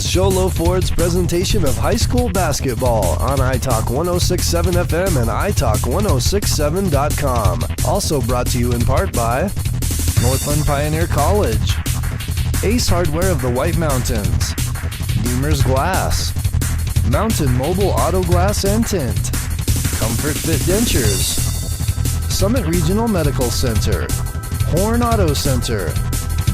Sholo Ford's presentation of high school basketball on iTalk 106.7 FM and iTalk1067.com. Also brought to you in part by Northland Pioneer College, Ace Hardware of the White Mountains, Deemer's Glass, Mountain Mobile Auto Glass and Tint, Comfort Fit Dentures, Summit Regional Medical Center, Horn Auto Center,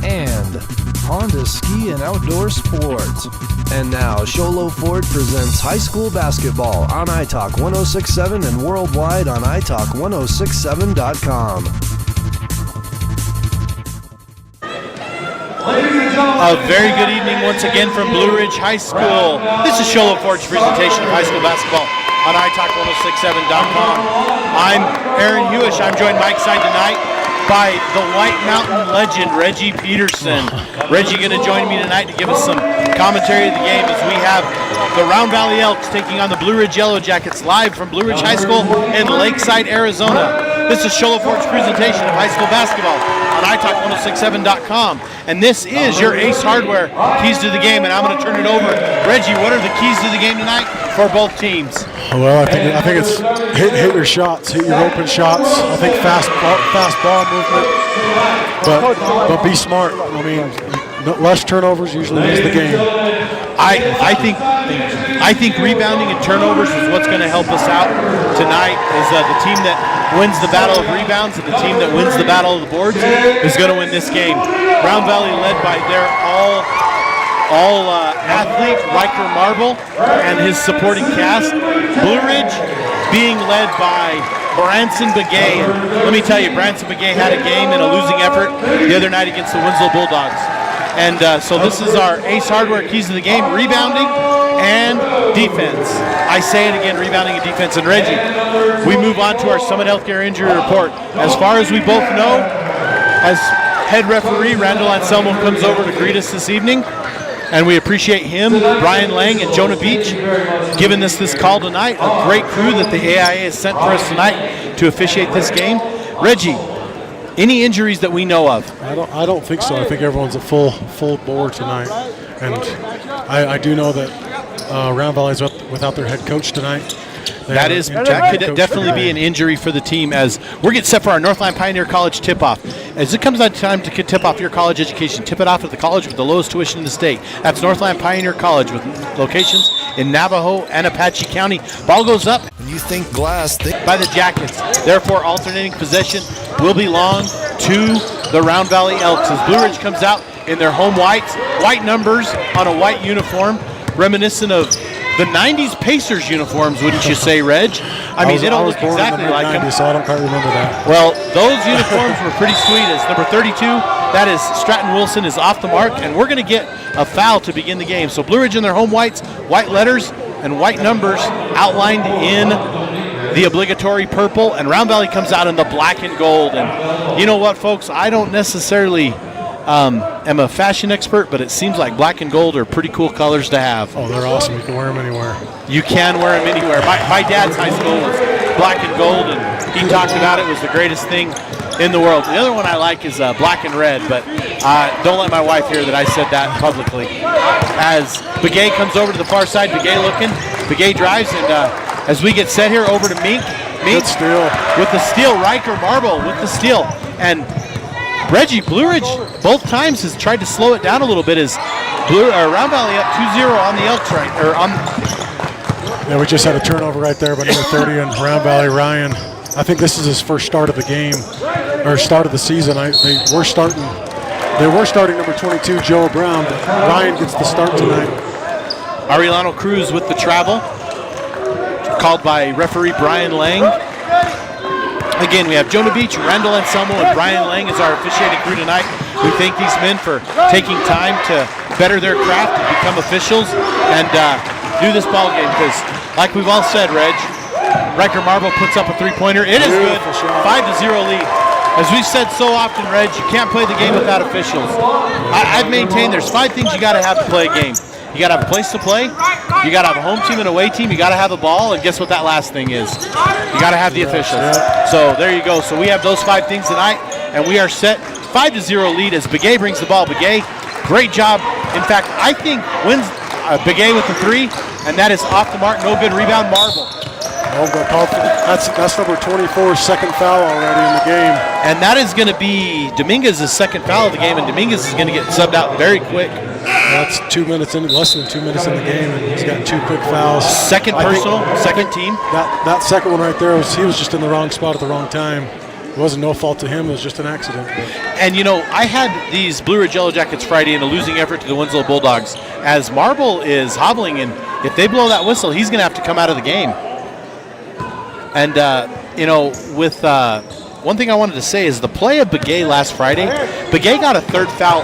and Honda Ski and Outdoor Sports. And now, Sholo Ford presents high school basketball on iTalk 106.7 and worldwide on iTalk1067.com. A very good evening once again from Blue Ridge High School. This is Sholo Ford's presentation of high school basketball on iTalk1067.com. I'm Aaron Hewish. I'm joined Mike side tonight by the White Mountain legend, Reggie Peterson. Reggie going to join me tonight to give us some commentary of the game as we have the Round Valley Elks taking on the Blue Ridge Yellow Jackets live from Blue Ridge High School in Lakeside, Arizona. This is Sholo Ford's presentation of high school basketball on iTalk1067.com. And this is your Ace Hardware keys to the game, and I'm going to turn it over. Reggie, what are the keys to the game tonight for both teams? Well, I think it's hit your shots, hit your open shots. I think fast ball movement, but be smart. I mean, less turnovers usually wins the game. I think rebounding and turnovers is what's going to help us out tonight. Is the team that wins the battle of rebounds and the team that wins the battle of the boards is going to win this game. Round Valley led by their all-athlete, Riker Marble, and his supporting cast. Blue Ridge being led by Branson Begay. And let me tell you, Branson Begay had a game in a losing effort the other night against the Winslow Bulldogs. And so this is our Ace Hardware keys to the game, rebounding and defense. I say it again, rebounding and defense. And Reggie, we move on to our Summit Healthcare Injury Report. As far as we both know, as head referee, Randall Anselmo comes over to greet us this evening. And we appreciate him, Brian Lang, and Jonah Beach giving us this call tonight. A great crew that the AIA has sent for us tonight to officiate this game. Reggie, any injuries that we know of? I don't think so. I think everyone's at full board tonight. And I do know that Round Valley's without their head coach tonight. That could definitely be an injury for the team as we're getting set for our Northland Pioneer College tip-off. As it comes time to tip off your college education, tip it off at the college with the lowest tuition in the state. That's Northland Pioneer College with locations in Navajo and Apache County. Ball goes up. When you think glass, think by the Jackets. Therefore, alternating possession will belong to the Round Valley Elks as Blue Ridge comes out in their home whites, white numbers on a white uniform, reminiscent of the 90s Pacers uniforms, wouldn't you say, Reg? I mean, they don't look exactly like them. So I don't quite remember that. Well, those uniforms were pretty sweet. As number 32, that is Stratton Wilson, is off the mark, and we're going to get a foul to begin the game. So Blue Ridge in their home whites, white letters, and white numbers outlined in the obligatory purple, and Round Valley comes out in the black and gold. And you know what, folks? I don't necessarily am a fashion expert, but it seems like black and gold are pretty cool colors to have. Oh, they're awesome. You can wear them anywhere. You can wear them anywhere. My dad's high school was black and gold, and he talked about it was the greatest thing in the world. The other one I like is black and red, but don't let my wife hear that I said that publicly. As Begay comes over to the far side, Begay looking. Begay drives, and as we get set here, over to Mink. Mink with the steal. Riker Marble with the steal. And Reggie, Blue Ridge both times has tried to slow it down a little bit as Round Valley up 2-0 on the Elks Yeah, we just had a turnover right there by number 30 and Round Valley, Ryan. I think this is his first start of the game, or start of the season. They were starting number 22, Joe Brown, but Ryan gets the start tonight. Arielano Cruz with the travel, called by referee Brian Lang. Again, we have Jonah Beach, Randall Anselmo, and Brian Lang as our officiating crew tonight. We thank these men for taking time to better their craft and become officials and do this ball game because, like we've all said, Reg, Riker Marble puts up a three-pointer. It is good. 5-0 lead. As we've said so often, Reg, you can't play the game without officials. I've maintained there's 5 things you got to have to play a game. You got to have a place to play. You got to have a home team and away team. You got to have a ball. And guess what that last thing is? You got to have the officials. So there you go. So we have those 5 things tonight, and we are set 5-0 lead as Begay brings the ball. Begay, great job. In fact, I think Begay with the 3, and that is off the mark. No good. Rebound, Marble. That's number 24's second foul already in the game. And that is going to be Dominguez's second foul of the game, and Dominguez is going to get subbed out very quick. That's 2 minutes in, less than 2 minutes in the game, and he's got 2 quick fouls. Second personal, second team. That second one right there, he was just in the wrong spot at the wrong time. It wasn't no fault to him. It was just an accident. And, you know, I had these Blue Ridge Yellow Jackets Friday in a losing effort to the Winslow Bulldogs. As Marble is hobbling, and if they blow that whistle, he's going to have to come out of the game. And, you know, with one thing I wanted to say is the play of Begay last Friday. Begay got a fourth foul,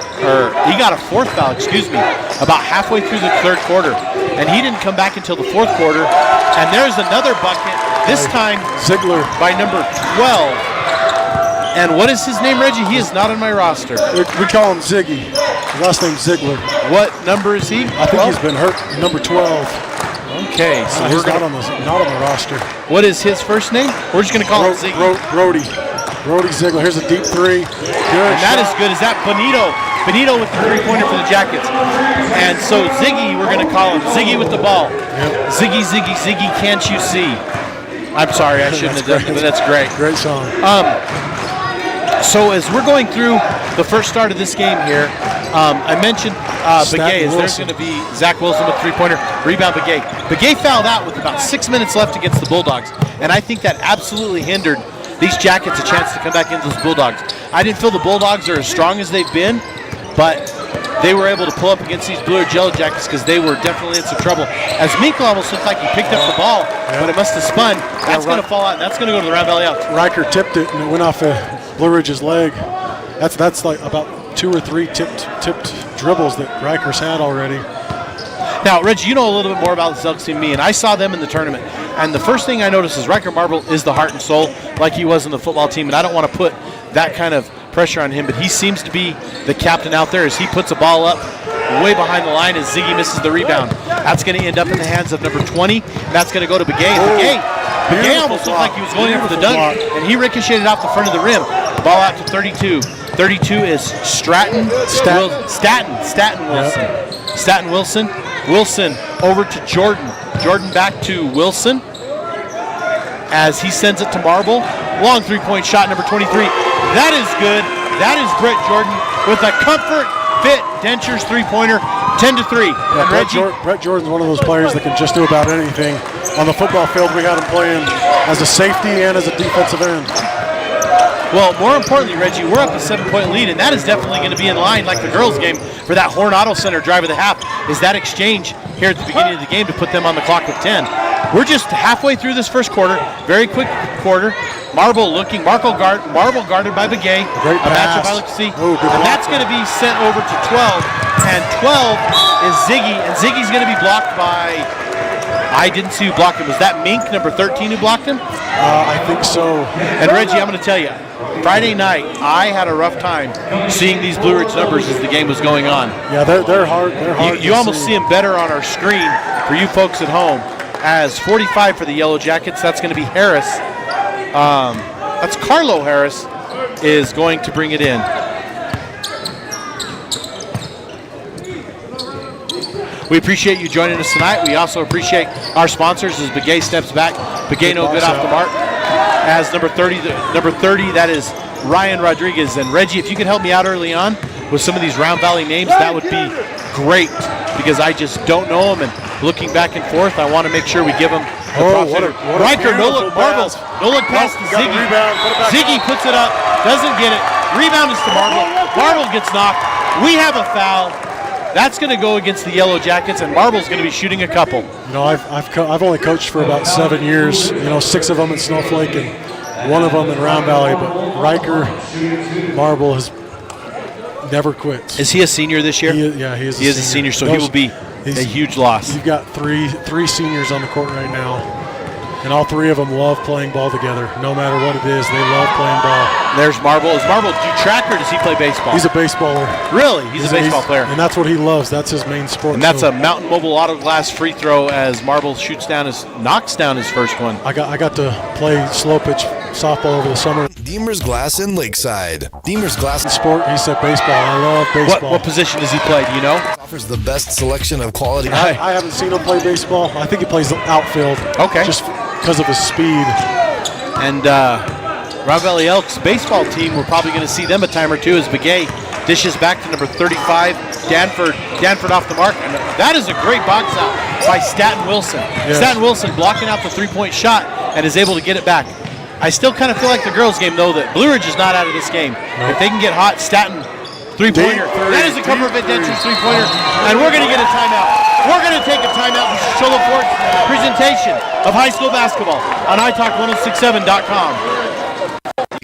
about halfway through the third quarter. And he didn't come back until the fourth quarter. And there's another bucket, this time Ziegler by number 12. And what is his name, Reggie? He is not on my roster. We call him Ziggy. His last name's Ziegler. What number is he? I think he's been hurt. Number 12. Okay, so he's not on the roster. What is his first name? We're just going to call him Ziggy. Brody Ziegler. Here's a deep 3. And that is good. Is that Benito? Benito with the 3-pointer for the Jackets. And so Ziggy, we're going to call him Ziggy with the ball. Yep. Ziggy, Ziggy, Ziggy, can't you see? I'm sorry, I shouldn't have done it, but that's great. Great song. So as we're going through the first start of this game here, I mentioned Begay. There's going to be Zach Wilson with 3-pointer, rebound Begay. Begay fouled out with about 6 minutes left against the Bulldogs, and I think that absolutely hindered these Jackets a chance to come back into those Bulldogs. I didn't feel the Bulldogs are as strong as they've been, but they were able to pull up against these Blue Ridge Yellow Jackets because they were definitely in some trouble. As Minkle almost looked like he picked up the ball, but it must have spun. That's going to fall out, and that's going to go to the Round Valley out. Riker tipped it, and it went off Blue Ridge's leg. That's like about 2 or 3 tipped dribbles that Riker's had already. Now, Reggie, you know a little bit more about the Elks team than me, and I saw them in the tournament. And the first thing I noticed is Riker Marble is the heart and soul like he was in the football team, and I don't want to put that kind of pressure on him, but he seems to be the captain out there as he puts a ball up way behind the line as Ziggy misses the rebound. That's going to end up in the hands of number 20, and that's going to go to Begay. Begay almost looked like he was going in for the dunk, and he ricocheted off the front of the rim. Ball out to 32. 32 is Staten Wilson. Yep. Staten Wilson. Wilson over to Jordan. Jordan back to Wilson as he sends it to Marble. Long 3-point shot, number 23. That is good. That is Brett Jordan with a Comfort Fit Dentures 3-pointer, 10-3. Yeah, Brett Jordan's one of those players that can just do about anything. On the football field, we had him playing as a safety and as a defensive end. Well, more importantly, Reggie, we're up a 7-point lead, and that is definitely going to be in line, like the girls' game, for that Horn Auto Center drive of the half, is that exchange here at the beginning of the game to put them on the clock with 10. We're just halfway through this first quarter, very quick quarter. Marble guarded by Begay. Great pass. A matchup I like to see. And that's going to be sent over to 12, and 12 is Ziggy, and Ziggy's going to be blocked by, I didn't see who blocked him. Was that Mink, number 13, who blocked him? I think so. And Reggie, I'm going to tell you, Friday night, I had a rough time seeing these Blue Ridge numbers as the game was going on. Yeah, they're hard. You almost see them better on our screen for you folks at home. As 45 for the Yellow Jackets, that's going to be Harris. That's Carlo Harris is going to bring it in. We appreciate you joining us tonight. We also appreciate our sponsors as Begay steps back. Begay no good off the mark. As number 30, that is Ryan Rodriguez. And Reggie, if you could help me out early on with some of these Round Valley names, that would be great because I just don't know them. And looking back and forth, I want to make sure we give them the props. Riker, no look, Marble, no look past the Ziggy. Ziggy puts it up, doesn't get it. Rebound is to Marble. Marble gets knocked. We have a foul. That's going to go against the Yellow Jackets, and Marble's going to be shooting a couple. You know, I've only coached for about 7 years. You know, 6 of them in Snowflake and 1 of them in Round Valley. But Riker Marble has never quit. Is he a senior this year? He is a senior, so he will be a huge loss. You've got three seniors on the court right now, and all 3 of them love playing ball together. No matter what it is, they love playing ball. There's Marble. Is Marble do track or does he play baseball? He's a baseballer. Really? He's a baseball player. And that's what he loves. That's his main sport. And that's a Mountain Mobile Auto Glass free throw as Marble knocks down his first one. I got to play slow pitch softball over the summer. Deemer's Glass in Lakeside. Deemer's Glass sport. He said baseball. I love baseball. What position does he play? Do you know? Offers the best selection of quality. I haven't seen him play baseball. I think he plays outfield. Okay. Just because of his speed. And Round Valley Elks baseball team, we're probably going to see them a time or two as Begay dishes back to number 35, Danford off the mark. And that is a great box out by Staten Wilson. Yes. Staten Wilson blocking out the three-point shot and is able to get it back. I still kind of feel like the girls' game, though, that Blue Ridge is not out of this game. Nope. If they can get hot, Staten three-pointer. That is a cover of intentions three-pointer. And we're going to get a timeout. We're going to take a timeout with Shola Fort's presentation of high school basketball on italk1067.com.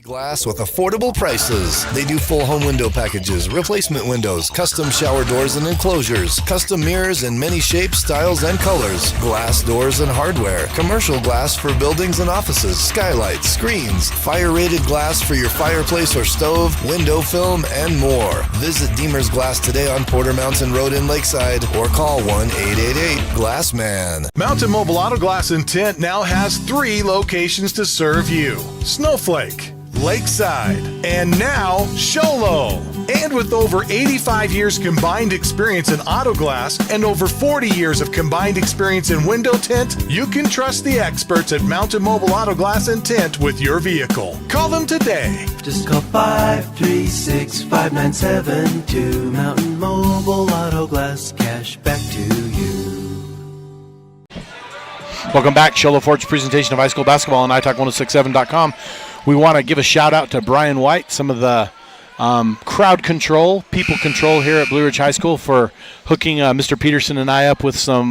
Glass with affordable prices. They do full home window packages, replacement windows, custom shower doors and enclosures, custom mirrors in many shapes, styles, and colors, glass doors and hardware, commercial glass for buildings and offices, skylights, screens, fire-rated glass for your fireplace or stove, window film, and more. Visit Deemer's Glass today on Porter Mountain Road in Lakeside or call 1-888-GLASSMAN. Mountain Mobile Auto Glass and Tint now has 3 locations to serve you. Snowflake, Lakeside, and now Sholo. And with over 85 years combined experience in auto glass and over 40 years of combined experience in window tint, you can trust the experts at Mountain Mobile Auto Glass and Tint with your vehicle. Call them today. Just call 536-5972. Mountain Mobile Auto Glass, cash back to you. Welcome back. Shola Fort's presentation of high school basketball on italk1067.com. We want to give a shout out to Brian White, some of the crowd control, people control here at Blue Ridge High School for hooking Mr. Peterson and I up with some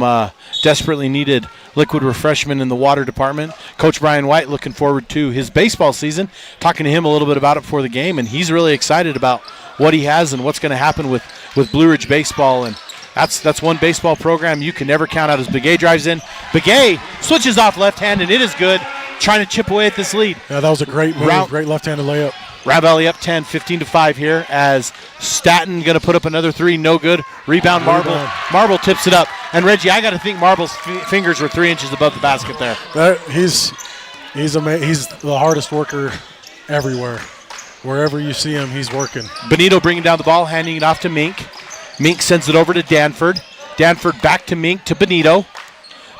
desperately needed liquid refreshment in the water department. Coach Brian White looking forward to his baseball season, talking to him a little bit about it before the game, and he's really excited about what he has and what's going to happen with Blue Ridge baseball. And that's one baseball program you can never count out as Begay drives in. Begay switches off left hand, and it is good. Trying to chip away at this lead. Yeah, that was a great move, great left-handed layup. Round Valley up 10, 15-5 here as Staten going to put up another three, no good. Rebound Marble. Marble tips it up. And Reggie, I got to think Marble's fingers were 3 inches above the basket there. He's the hardest worker everywhere. Wherever you see him, he's working. Benito bringing down the ball, handing it off to Mink. Mink sends it over to Danford. Danford back to Mink to Benito.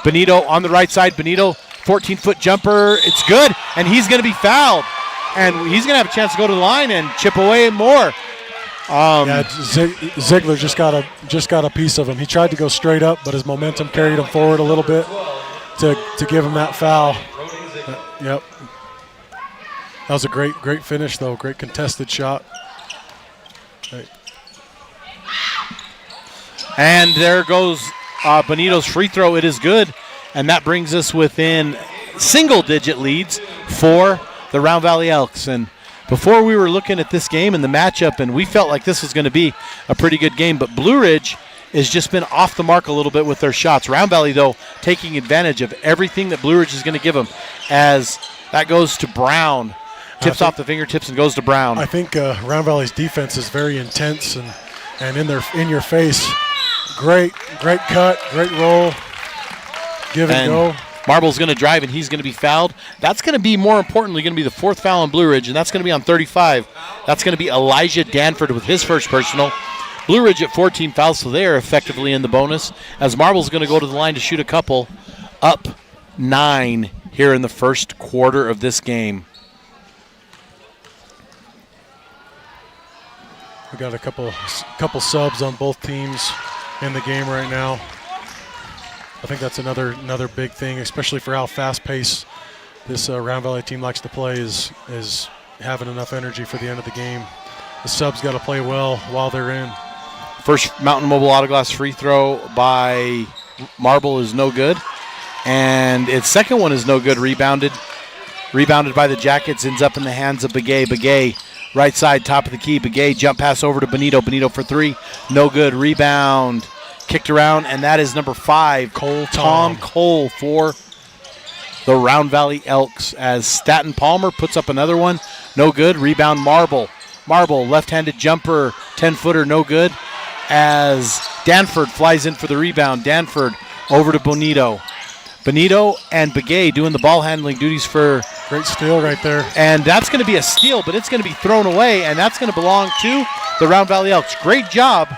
Benito on the right side. Benito 14-foot jumper, it's good, and he's going to be fouled. And he's going to have a chance to go to the line and chip away more. Ziegler just got a piece of him. He tried to go straight up, but his momentum carried him forward a little bit to give him that foul. Yep. That was a great finish, though. Great contested shot. Okay. And there goes Benito's free throw. It is good. And that brings us within single-digit leads for the Round Valley Elks. And before we were looking at this game and the matchup, and we felt like this was going to be a pretty good game, but Blue Ridge has just been off the mark a little bit with their shots. Round Valley, though, taking advantage of everything that Blue Ridge is going to give them, as that goes to Brown. Tips off the fingertips and goes to Brown. I think Round Valley's defense is very intense and in your face. Great cut, great roll. Give and go. Marble's going to drive, and he's going to be fouled. That's going to be, more importantly, going to be the 4th foul on Blue Ridge, and that's going to be on 35. That's going to be Elijah Danford with his first personal. Blue Ridge at 14 fouls, so they are effectively in the bonus, as Marble's going to go to the line to shoot a couple. Up 9 here in the first quarter of this game. We got a couple subs on both teams in the game right now. I think that's another big thing, especially for how fast-paced this Round Valley team likes to play, is having enough energy for the end of the game. The subs got to play well while they're in. First Mountain Mobile Auto Glass free throw by Marble is no good. And its second one is no good, rebounded by the Jackets, ends up in the hands of Begay. Begay, right side, top of the key. Begay, jump pass over to Benito. Benito for 3, no good, rebound. Kicked around, and that is number 5, Tom Cole for the Round Valley Elks, as Staten Palmer puts up another one. No good. Rebound Marble. Marble, left-handed jumper, 10-footer, no good, as Danford flies in for the rebound. Danford over to Benito. Benito and Begay doing the ball handling duties for... Great steal right there. And that's going to be a steal, but it's going to be thrown away, and that's going to belong to the Round Valley Elks. Great job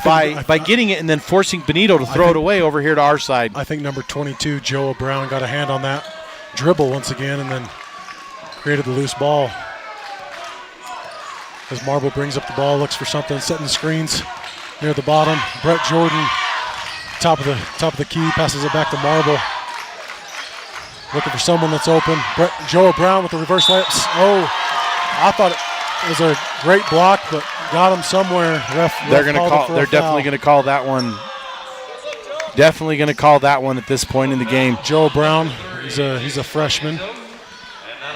by getting it and then forcing Bonito to throw it away over here to our side. I think number 22, Joe Brown, got a hand on that dribble once again and then created the loose ball. As Marble brings up the ball, looks for something, setting screens near the bottom. Brett Jordan, top of the key, passes it back to Marble. Looking for someone that's open. Joe Brown with the reverse layups. Oh, I thought it was a great block, but got him somewhere. They're definitely going to call that one. Definitely going to call that one at this point in the game. Joe Brown, he's a freshman.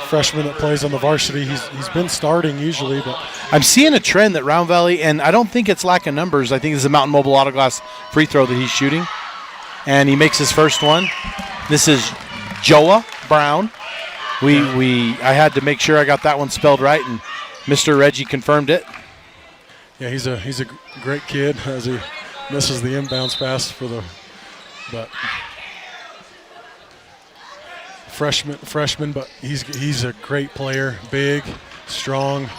Freshman that plays on the varsity. He's been starting usually, but I'm seeing a trend that Round Valley, and I don't think it's lack of numbers. I think it's a Mountain Mobile Autoglass free throw that he's shooting, and he makes his first one. This is Joa Brown. I had to make sure I got that one spelled right, and Mr. Reggie confirmed it. Yeah, he's a great kid as he misses the inbounds pass but freshman, but he's a great player, big, strong.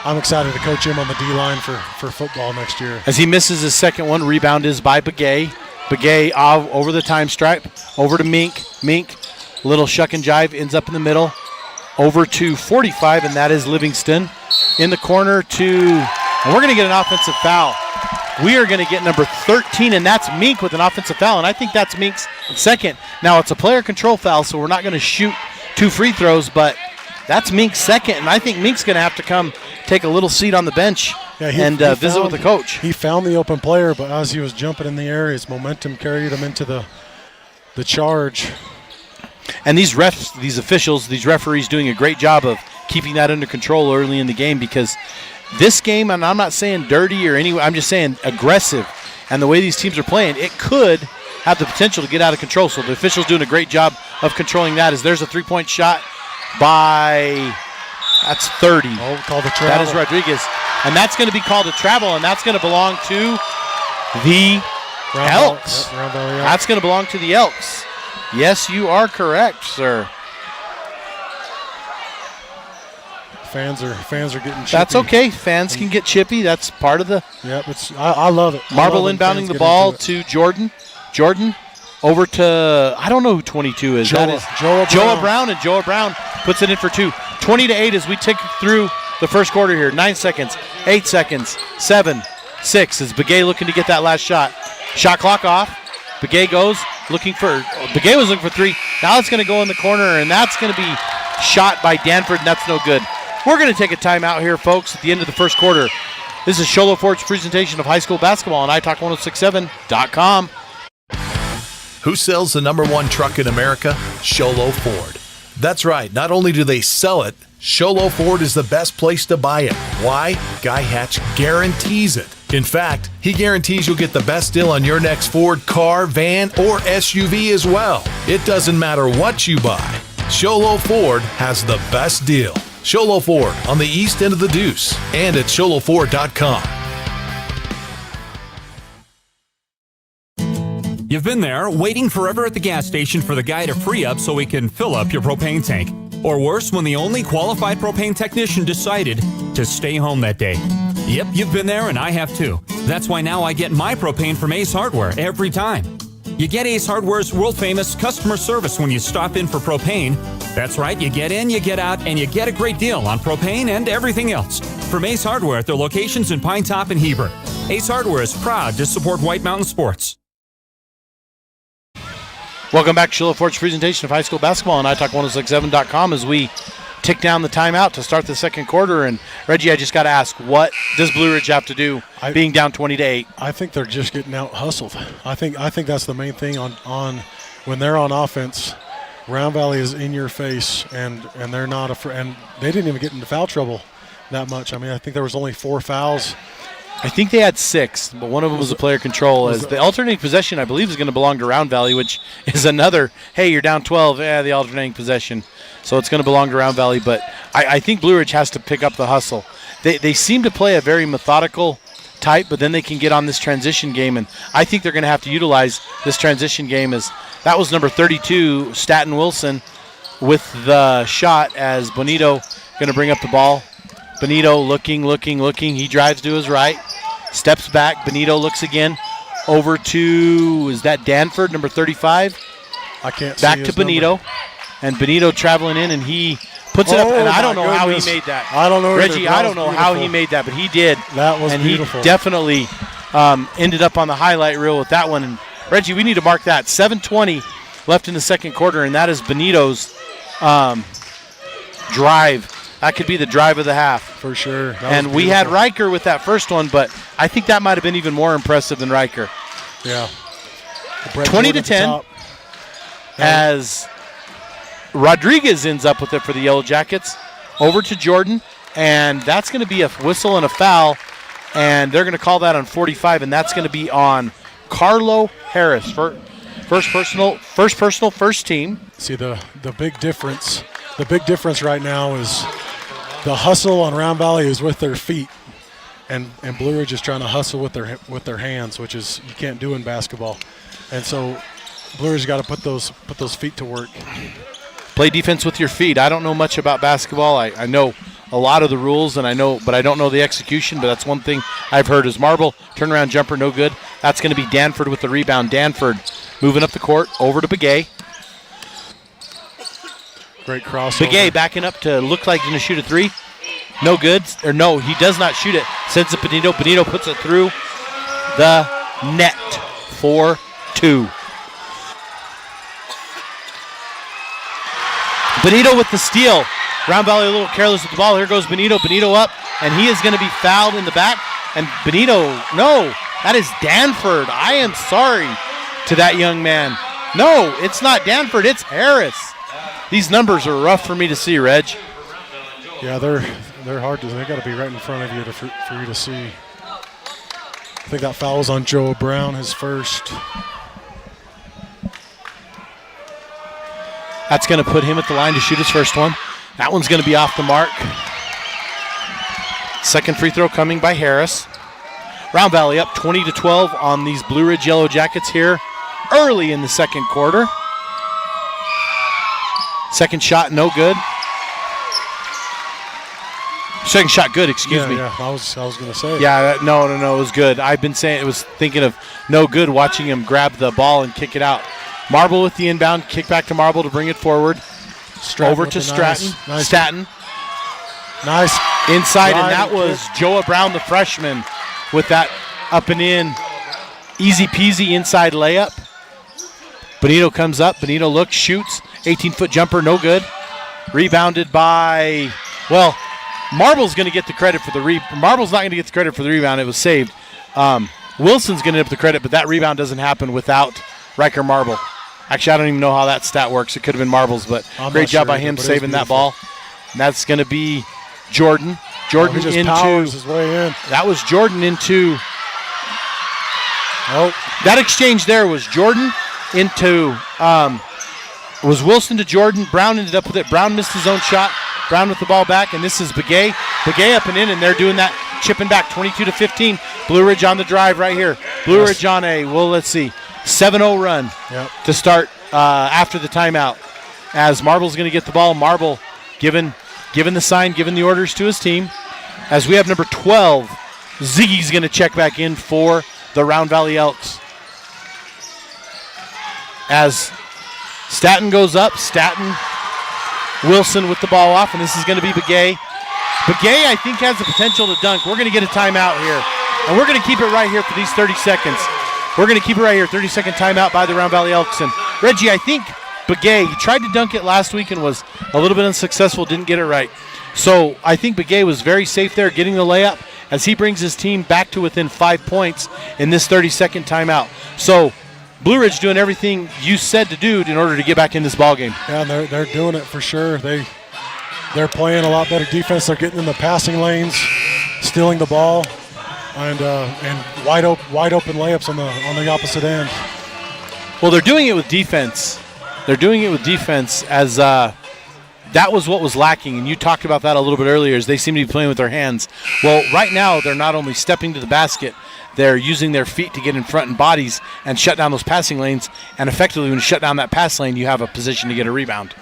I'm excited to coach him on the D-line for football next year. As he misses his second one, rebound is by Begay. Begay over the time stripe, over to Mink. Mink, little shuck and jive, ends up in the middle. Over to 45, and that is Livingston. In the corner and we're going to get an offensive foul. We are going to get number 13, and that's Mink with an offensive foul, and I think that's Mink's second. Now, it's a player control foul, so we're not going to shoot 2 free throws, but that's Mink's second, and I think Mink's going to have to come take a little seat on the bench and visit with the coach. He found the open player, but as he was jumping in the air, his momentum carried him into the charge. And these refs, these officials, these referees doing a great job of keeping that under control early in the game, because this game, and I'm not saying dirty or I'm just saying aggressive, and the way these teams are playing, it could have the potential to get out of control. So the officials doing a great job of controlling that. As there's a 3-point shot that's 30. Oh, called a travel. That is Rodriguez. And that's going to be called a travel, and that's going to belong to the Elks. That's going to belong to the Elks. Yes, you are correct, sir. Fans are getting chippy. That's okay. Fans can get chippy. That's part of the. Yep, I love it. Marble inbounding the ball to Jordan. Jordan over to, I don't know who 22 is. That is Joa Brown, and Joa Brown puts it in for 2. 20-8 as we take through the first quarter here. 9 seconds, 8 seconds, 7, 6 as Begay looking to get that last shot. Shot clock off. Begay was looking for 3. Now it's going to go in the corner, and that's going to be shot by Danford, and that's no good. We're going to take a timeout here, folks, at the end of the first quarter. This is Sholo Ford's presentation of high school basketball on iTalk1067.com. Who sells the #1 truck in America? Sholo Ford. That's right. Not only do they sell it, Sholo Ford is the best place to buy it. Why? Guy Hatch guarantees it. In fact, he guarantees you'll get the best deal on your next Ford car, van, or SUV as well. It doesn't matter what you buy. Sholo Ford has the best deal. Sholo Ford on the east end of the Deuce and at sholoford.com. You've been there, waiting forever at the gas station for the guy to free up so he can fill up your propane tank. Or worse, when the only qualified propane technician decided to stay home that day. Yep, you've been there, and I have too. That's why now I get my propane from Ace Hardware every time. You get Ace Hardware's world-famous customer service when you stop in for propane. That's right, you get in, you get out, and you get a great deal on propane and everything else. From Ace Hardware at their locations in Pine Top and Heber. Ace Hardware is proud to support White Mountain sports. Welcome back to Sholo Ford's presentation of high school basketball on iTalk1067.com as we tick down the timeout to start the second quarter. And Reggie, I just got to ask, what does Blue Ridge have to do being down 20-8? I think they're just getting out hustled. I think that's the main thing on when they're on offense. Round Valley is in your face, and they're not and they didn't even get into foul trouble that much. I mean, I think there was only 4 fouls. I think they had 6, but one of them was a player control. As the alternating possession, I believe, is going to belong to Round Valley, which is another, hey, you're down 12, the alternating possession. So it's going to belong to Round Valley, but I think Blue Ridge has to pick up the hustle. They seem to play a very methodical type, but then they can get on this transition game, and I think they're going to have to utilize this transition game. As that was number 32, Staten Wilson, with the shot as Bonito going to bring up the ball. Bonito looking. He drives to his right, Steps back. Benito looks again. Over to, is that Danford, number 35? I can't back see to his Benito. number. And Benito traveling in, and he puts it up. And I don't know how he made that. I don't know either. Reggie, I don't know how he made that, but he did. That was And beautiful. he definitely ended up on the highlight reel with that one. And Reggie, we need to mark that. 7:20 left in the second quarter, and that is Benito's drive. That could be the drive of the half. For sure. And we had Riker with that first one, but I think that might have been even more impressive than Riker. Yeah. 20-10 as Rodriguez ends up with it for the Yellow Jackets. Over to Jordan, and that's going to be a whistle and a foul, and they're going to call that on 45, and that's going to be on Carlo Harris. First personal, first team. See, the big difference. The big difference right now is the hustle on Round Valley is with their feet, and Blue Ridge is trying to hustle with their hands, which is you can't do in basketball. And so Blue Ridge got to put those feet to work. Play defense with your feet. I don't know much about basketball. I know a lot of the rules, but I don't know the execution. But that's one thing I've heard is marble turnaround jumper, no good. That's going to be Danford with the rebound. Danford moving up the court over to Begay. Great crossover. Begay backing up to look like he's going to shoot a three. No good. Or no, he does not shoot it. Sends it Benito. Benito puts it through the net. 4-2. Benito with the steal. Round Valley a little careless with the ball. Here goes Benito. Benito up, and he is going to be fouled in the back. And Benito, no, that is Danford. I am sorry to that young man. No, it's not Danford. It's Harris. These numbers are rough for me to see, Reg. Yeah, they're hard to. They got to be right in front of you for you to see. I think that foul was on Joe Brown, his first. That's going to put him at the line to shoot his first one. That one's going to be off the mark. Second free throw coming by Harris. Round Valley up 20-12 on these Blue Ridge Yellow Jackets here early in the second quarter. Second shot, no good. Second shot, good, excuse me. Yeah, I was going to say. Yeah, no, it was good. I've been saying, it was thinking of no good watching him grab the ball and kick it out. Marble with the inbound, kick back to Marble to bring it forward. Over to Stratton. Nice. Staten. Nice. Inside, and that was Joa Brown, the freshman, with that up and in. Easy peasy inside layup. Benito comes up. Benito looks, shoots. 18-foot jumper, no good. Rebounded by, well, Marble's going to get the credit for the Marble's not going to get the credit for the rebound. It was saved. Wilson's going to get the credit, but that rebound doesn't happen without Riker Marble. Actually, I don't even know how that stat works. It could have been Marbles, but great job by him saving that ball. And that's going to be Jordan. Jordan just into powers his way in. That was Jordan into. Oh, that exchange there was Jordan into. Was Wilson to Jordan. Brown ended up with it. Brown missed his own shot. Brown with the ball back, and this is Begay. Begay up and in, and they're doing that, chipping back 22-15. Blue Ridge on the drive right here. Blue Ridge on a, well, let's see, 7-0 run to start after the timeout. As Marble's going to get the ball. Marble given the sign, giving the orders to his team. As we have number 12, Ziggy's going to check back in for the Round Valley Elks. As Staten goes up, Wilson with the ball off, and this is going to be Begay. Begay, I think, has the potential to dunk. We're going to get a timeout here, and we're going to keep it right here for these 30 seconds. We're going to keep it right here, 30-second timeout by the Round Valley Elks. And Reggie, I think Begay, he tried to dunk it last week and was a little bit unsuccessful, didn't get it right. So I think Begay was very safe there getting the layup as he brings his team back to within 5 points in this 30-second timeout. So Blue Ridge doing everything you said to do in order to get back in this ballgame. Yeah, and they're doing it for sure. They're playing a lot better defense. They're getting in the passing lanes, stealing the ball, and wide open layups on the opposite end. Well, they're doing it with defense. They're doing it with defense as that was what was lacking, and you talked about that a little bit earlier, as they seem to be playing with their hands. Well, right now they're not only stepping to the basket, they're using their feet to get in front and bodies and shut down those passing lanes, and effectively when you shut down that pass lane, you have a position to get a rebound.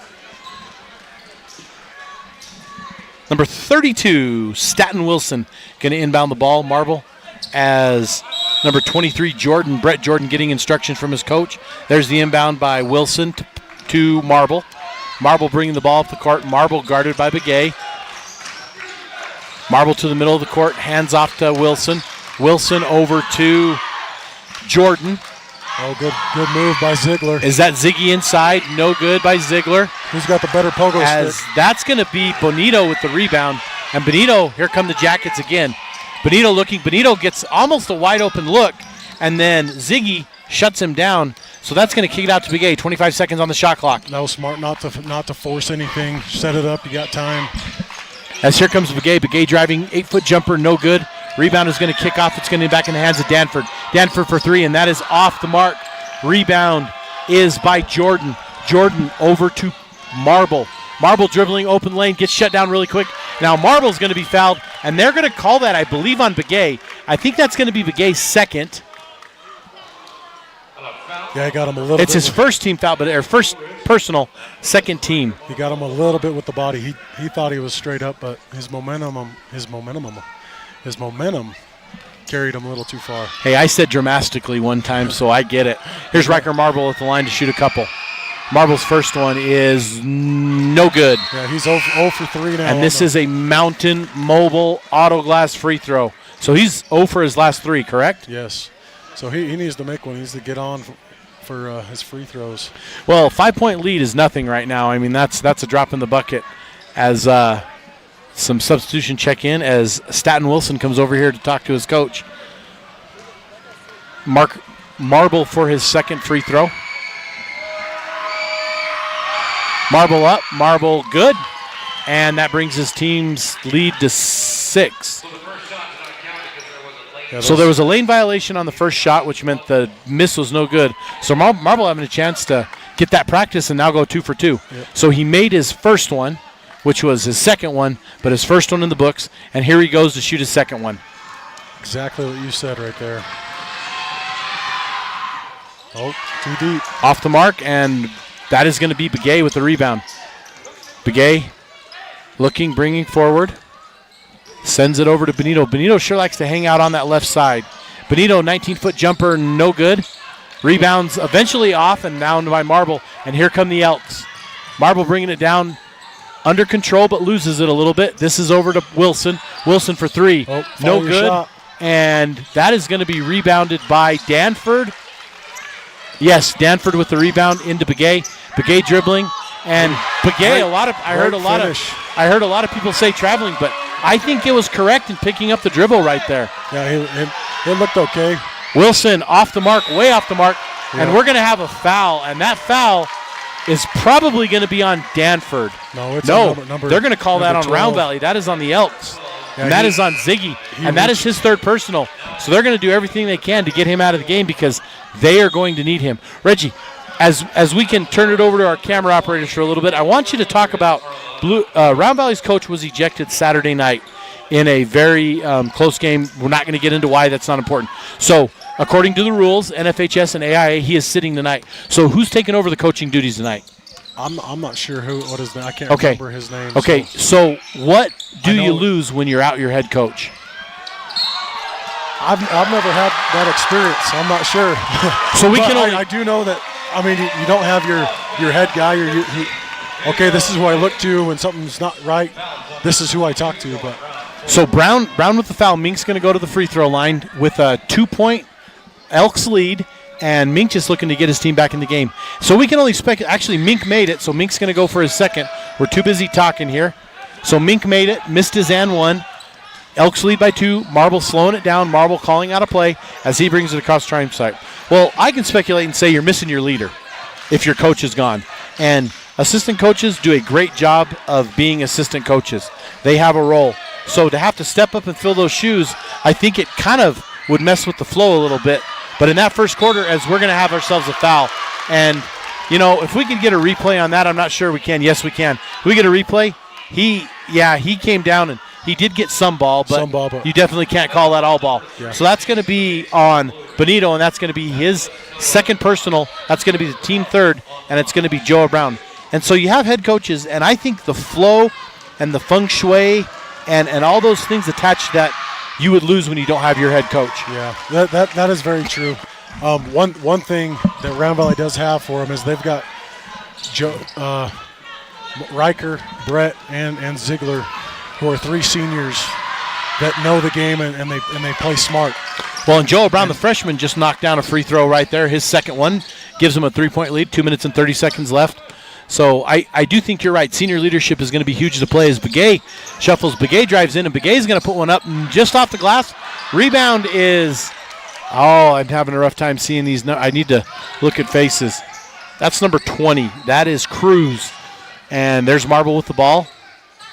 Number 32, Staten Wilson, going to inbound the ball. Marble as number 23, Brett Jordan, getting instructions from his coach. There's the inbound by Wilson to Marble. Marble bringing the ball up the court. Marble guarded by Begay. Marble to the middle of the court, hands off to Wilson. Wilson over to Jordan. Oh, good move by Ziegler. Is that Ziggy inside? No good by Ziegler. Who's got the better pogo As stick? that's going to be Bonito with the rebound. And Bonito, here come the Jackets again. Bonito looking. Bonito gets almost a wide open look, and then Ziggy shuts him down. So that's going to kick it out to Begay. 25 seconds on the shot clock. That was smart not to force anything. Set it up. You got time. As here comes Begay. Begay driving, 8-foot jumper, no good. Rebound is going to kick off. It's going to be back in the hands of Danford. Danford for three, and that is off the mark. Rebound is by Jordan. Jordan over to Marble. Marble dribbling open lane, gets shut down really quick. Now Marble's going to be fouled, and they're going to call that, I believe, on Begay. I think that's going to be Begay's second. Yeah, he got him a little bit. It's his first team foul, but first personal, second team. He got him a little bit with the body. He thought he was straight up, but his momentum carried him a little too far. Hey, I said dramatically one time, so I get it. Here's Riker Marble at the line to shoot a couple. Marble's first one is no good. Yeah, he's 0 for 3 now. And this is a Mountain Mobile Auto Glass free throw. So he's 0 for his last 3, correct? Yes. So he needs to make one. He needs to get on for his free throws. Well, 5-point lead is nothing right now. I mean, that's a drop in the bucket as some substitution check in as Staten Wilson comes over here to talk to his coach. Marble for his second free throw. Marble up, Marble good, and that brings his team's lead to 6. So there was a lane violation on the first shot, which meant the miss was no good. So Marble having a chance to get that practice and now go 2 for 2. Yep. So he made his first one, which was his second one, but his first one in the books, and here he goes to shoot his second one. Exactly what you said right there. Oh, too deep. Off the mark, and that is going to be Begay with the rebound. Begay looking, bringing forward. Sends it over to Benito. Benito sure likes to hang out on that left side. Benito, 19-foot jumper, no good. Rebounds eventually off and down by Marble. And here come the Elks. Marble bringing it down under control but loses it a little bit. This is over to Wilson. Wilson for 3. Oh, no good. Shot. And that is going to be rebounded by Danford. Yes, Danford with the rebound into Begay. Begay dribbling. And Begay, I heard a lot of people say traveling, but I think it was correct in picking up the dribble right there. Yeah, it looked okay. Wilson off the mark, way off the mark, and we're going to have a foul, and that foul is probably going to be on Danford. No, they're going to call that on 12. Round Valley. That is on the Elks. Yeah, and that is on Ziggy, and that is his third personal. So they're going to do everything they can to get him out of the game because they are going to need him. Reggie, as we can turn it over to our camera operators for a little bit, I want you to talk about Round Valley's coach was ejected Saturday night in a very close game. We're not going to get into why. That's not important. So according to the rules, NFHS and AIA, he is sitting tonight. So who's taking over the coaching duties tonight? I'm not sure what his name. I can't remember his name. Okay, so what do you lose when you're out your head coach? I've never had that experience, so I'm not sure. So we can only. I do know that. I mean, you don't have your head guy. Okay, this is who I look to when something's not right. This is who I talk to. But so Brown with the foul. Mink's going to go to the free throw line with a 2-point Elks lead. And Mink just looking to get his team back in the game. So we can only speculate. Actually, Mink made it, so Mink's going to go for his second. We're too busy talking here. So Mink made it, missed his and one. Elks lead by 2. Marble slowing it down. Marble calling out a play as he brings it across triumph site. Well, I can speculate and say you're missing your leader if your coach is gone. And assistant coaches do a great job of being assistant coaches. They have a role. So to have to step up and fill those shoes, I think it kind of would mess with the flow a little bit. But in that first quarter, as we're going to have ourselves a foul, and, if we can get a replay on that, I'm not sure we can. Yes, we can. If we get a replay, he came down and he did get some ball, but you definitely can't call that all ball. Yeah. So that's going to be on Benito, and that's going to be his second personal. That's going to be the team third, and it's going to be Joe Brown. And so you have head coaches, and I think the flow and the feng shui and all those things attached to that you would lose when you don't have your head coach. Yeah, that is very true. One thing that Round Valley does have for them is they've got Riker, Brett, and Ziegler, who are 3 seniors that know the game and they play smart. Well, and Joe Brown, the freshman, just knocked down a free throw right there. His second one gives him a 3-point lead, 2 minutes and 30 seconds left. So I do think you're right. Senior leadership is going to be huge to play as Begay shuffles. Begay drives in, and Begay's going to put one up just off the glass. Rebound is, I'm having a rough time seeing these. I need to look at faces. That's number 20. That is Cruz. And there's Marble with the ball.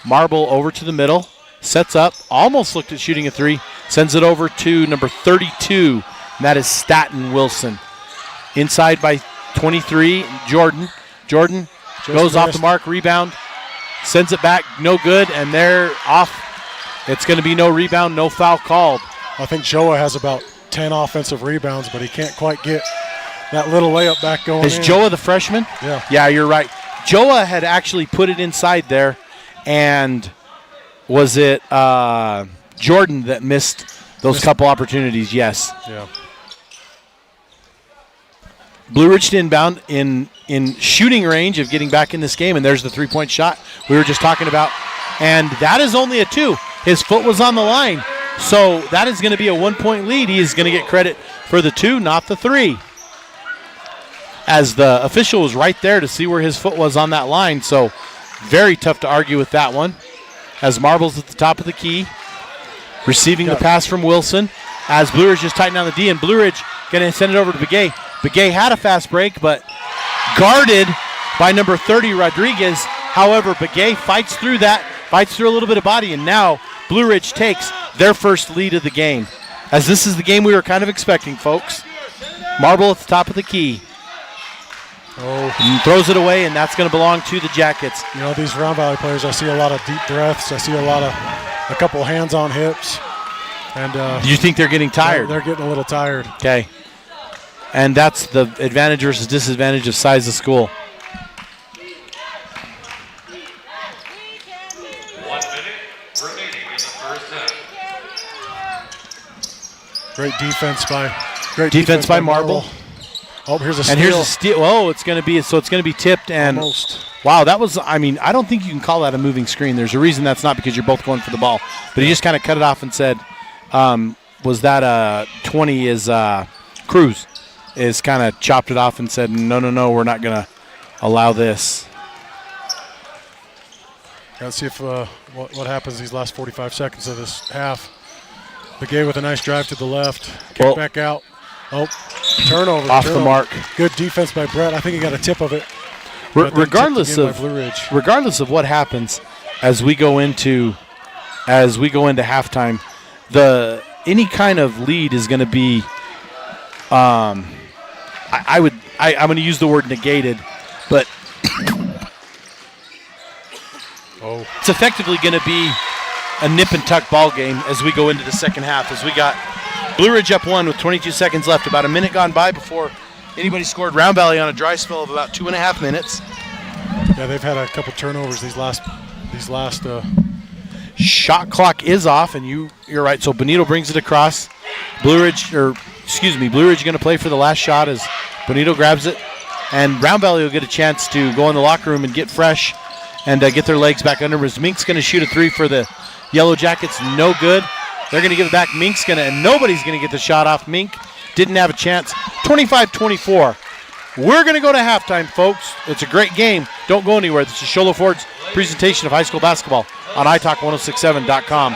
Marble over to the middle. Sets up. Almost looked at shooting a 3. Sends it over to number 32. And that is Staten Wilson. Inside by 23, Jordan. Jordan goes off the mark. Rebound. Sends it back. No good. And they're off. It's going to be no rebound, no foul called. I think Joa has about 10 offensive rebounds, but he can't quite get that little layup back going. Is Joa the freshman? Yeah. Yeah, you're right. Joa had actually put it inside there, and was it Jordan that missed those couple opportunities? Yes. Yeah. Blue Ridge to inbound in shooting range of getting back in this game, and there's the 3-point shot we were just talking about. And that is only a 2. His foot was on the line. So that is going to be a 1-point lead. He is going to get credit for the 2, not the 3. As the official was right there to see where his foot was on that line. So very tough to argue with that one. As Marble's at the top of the key. Receiving the pass from Wilson. As Blue Ridge just tightened down the D. And Blue Ridge going to send it over to Begay. Begay had a fast break, but guarded by number 30, Rodriguez. However, Begay fights through that. Fights through a little bit of body. And now Blue Ridge takes their first lead of the game. As this is the game we were kind of expecting, folks. Marble at the top of the key. And throws it away, and that's going to belong to the Jackets. You know, these Round Valley players, I see a lot of deep breaths. I see a couple hands on hips. And do you think they're getting tired? They're getting a little tired. Okay. And that's the advantage versus disadvantage of size of school. 1 minute remaining in the first half. Great defense by Marble. Oh, here's a steal. And here's a steal. Oh, it's going to be tipped. And almost. Wow, that was, I don't think you can call that a moving screen. There's a reason that's not, because you're both going for the ball. But he just kind of cut it off and said, was that 20 is Cruz is kind of chopped it off and said, no, we're not going to allow this. Let's see if what happens these last 45 seconds of this half. Begay with a nice drive to the left. Kick back out. Oh, turnover. Off the mark. Good defense by Brett. I think he got a tip of it. Regardless of what happens as we go into halftime, any kind of lead is going to be I'm going to use the word negated, but it's effectively going to be a nip and tuck ball game as we go into the second half, as we got Blue Ridge up 1 with 22 seconds left. About a minute gone by before anybody scored. Round Valley on a dry spell of about 2.5 minutes. Yeah, they've had a couple turnovers these last. Shot clock is off, and you're right. So Bonito brings it across. Blue Ridge going to play for the last shot as Bonito grabs it, and Round Valley will get a chance to go in the locker room and get fresh and get their legs back under. Mink's going to shoot a 3 for the Yellow Jackets. No good. They're going to give it back. And nobody's going to get the shot off. Mink didn't have a chance. 25-24. We're going to go to halftime, folks. It's a great game. Don't go anywhere. This is Sholo Ford's presentation of high school basketball on italk1067.com.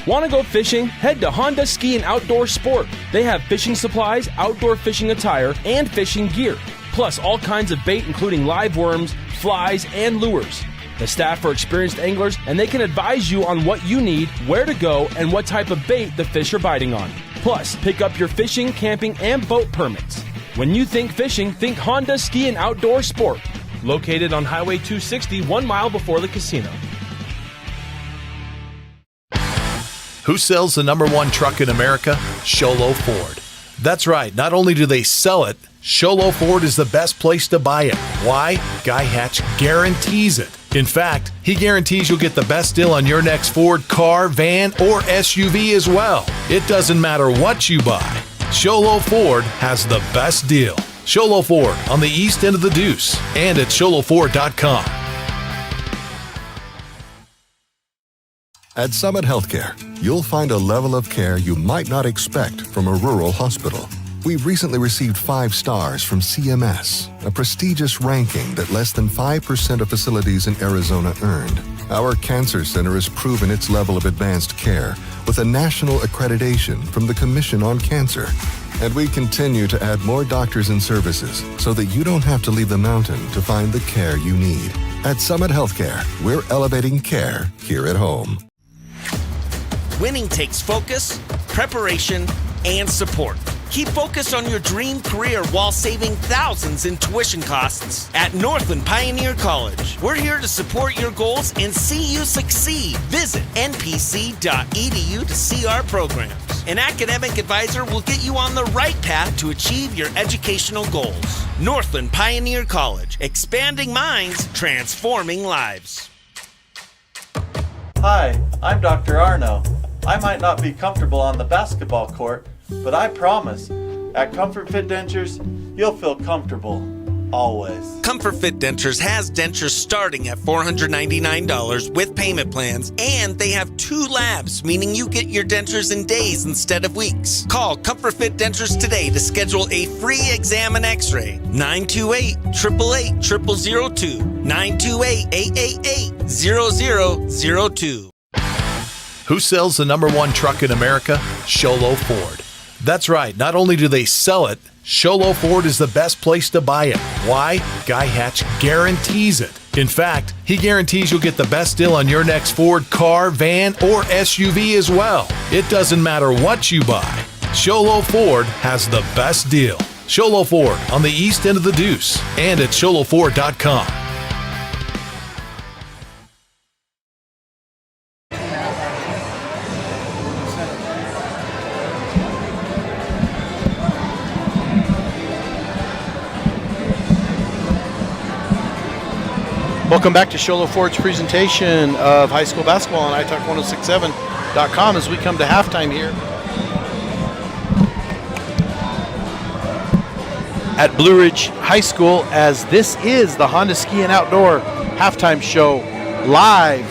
Want to go fishing? Head to Honda Ski and Outdoor Sport. They have fishing supplies, outdoor fishing attire, and fishing gear. Plus all kinds of bait including live worms, flies, and lures. The staff are experienced anglers, and they can advise you on what you need, where to go, and what type of bait the fish are biting on. Plus, pick up your fishing, camping, and boat permits. When you think fishing, think Honda Ski and Outdoor Sport. Located on Highway 260, 1 mile before the casino. Who sells the #1 truck in America? Sholo Ford. That's right, not only do they sell it, Sholo Ford is the best place to buy it. Why? Guy Hatch guarantees it. In fact, he guarantees you'll get the best deal on your next Ford car, van, or SUV as well. It doesn't matter what you buy. Sholo Ford has the best deal. Sholo Ford on the east end of the Deuce and at sholoford.com. At Summit Healthcare, you'll find a level of care you might not expect from a rural hospital. We've recently received 5 stars from CMS, a prestigious ranking that less than 5% of facilities in Arizona earned. Our cancer center has proven its level of advanced care with a national accreditation from the Commission on Cancer. And we continue to add more doctors and services so that you don't have to leave the mountain to find the care you need. At Summit Healthcare, we're elevating care here at home. Winning takes focus, preparation, and support. Keep focused on your dream career while saving thousands in tuition costs at Northland Pioneer College. We're here to support your goals and see you succeed. Visit npc.edu to see our programs. An academic advisor will get you on the right path to achieve your educational goals. Northland Pioneer College, expanding minds, transforming lives. Hi, I'm Dr. Arno. I might not be comfortable on the basketball court, but I promise, at Comfort Fit Dentures, you'll feel comfortable, always. Comfort Fit Dentures has dentures starting at $499 with payment plans, and they have 2 labs, meaning you get your dentures in days instead of weeks. Call Comfort Fit Dentures today to schedule a free exam and x-ray. 928-888-0002. 928-888-0002. Who sells the #1 truck in America? Sholo Ford. That's right, not only do they sell it, Sholo Ford is the best place to buy it. Why? Guy Hatch guarantees it. In fact, he guarantees you'll get the best deal on your next Ford car, van, or SUV as well. It doesn't matter what you buy. Sholo Ford has the best deal. Sholo Ford on the east end of the Deuce and at sholoford.com. Welcome back to Sholo Ford's presentation of high school basketball on italk1067.com as we come to halftime here at Blue Ridge High School, as this is the Honda Ski and Outdoor halftime show live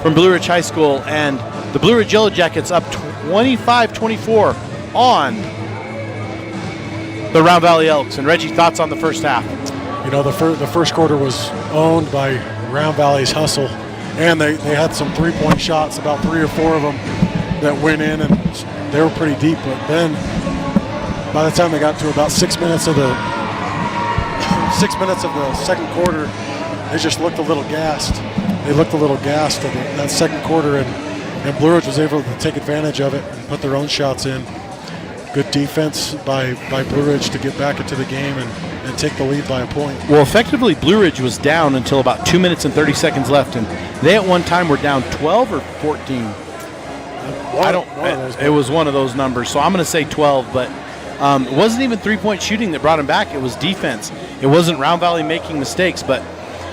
from Blue Ridge High School, and the Blue Ridge Yellow Jackets up 25-24 on the Round Valley Elks. And Reggie, thoughts on the first half? You know, the first quarter was owned by Round Valley's hustle, and they had some three-point shots, about 3 or 4 of them that went in, and they were pretty deep. But then, by the time they got to about 6 minutes of the second quarter, they just looked a little gassed. They looked a little gassed in that second quarter, and Blue Ridge was able to take advantage of it and put their own shots in. Good defense by Blue Ridge to get back into the game and take the lead by a point. Well, effectively, Blue Ridge was down until about 2 minutes and 30 seconds left, and they at one time were down 12 or 14. It was one of those numbers, so I'm going to say 12, but it wasn't even three-point shooting that brought them back. It was defense. It wasn't Round Valley making mistakes, but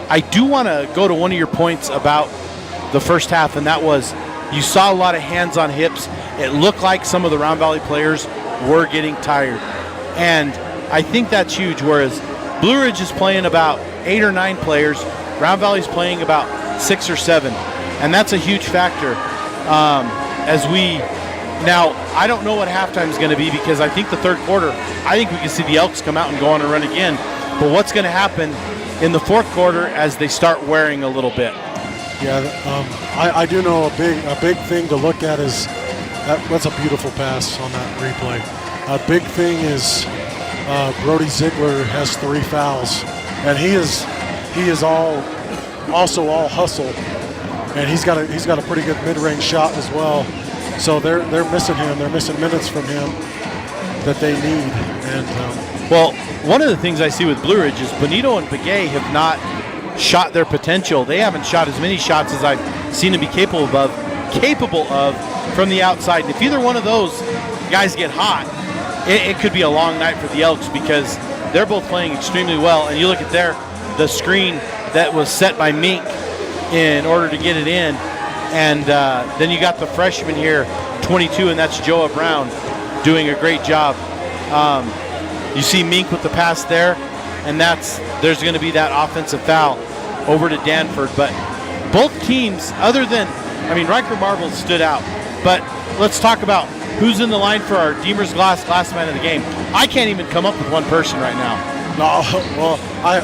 I do want to go to one of your points about the first half, and that was you saw a lot of hands on hips. It looked like some of the Round Valley players were getting tired, and I think that's huge, whereas Blue Ridge is playing about 8 or 9 players, Round Valley's playing about 6 or 7, and that's a huge factor. Now, I don't know what halftime is going to be, because I think the third quarter, I think we can see the Elks come out and go on a run again, but what's going to happen in the fourth quarter as they start wearing a little bit? Yeah, I do know a big thing to look at is that's a beautiful pass on that replay. A big thing is Brody Ziegler has 3 fouls, and he is all also all hustle, and he's got a pretty good mid-range shot as well. So they're missing him. They're missing minutes from him that they need. And well, one of the things I see with Blue Ridge is Bonito and Begay have not shot their potential. They haven't shot as many shots as I've seen them be capable of from the outside. And if either one of those guys get hot, it could be a long night for the Elks because they're both playing extremely well. And you look at the screen that was set by Mink in order to get it in. And then you got the freshman here, 22, and that's Joa Brown, doing a great job. You see Mink with the pass there, and there's going to be that offensive foul over to Danford. But both teams, Riker Marble stood out. But let's talk about who's in the line for our Deemer's Glass man of the game. I can't even come up with one person right now. No, well, I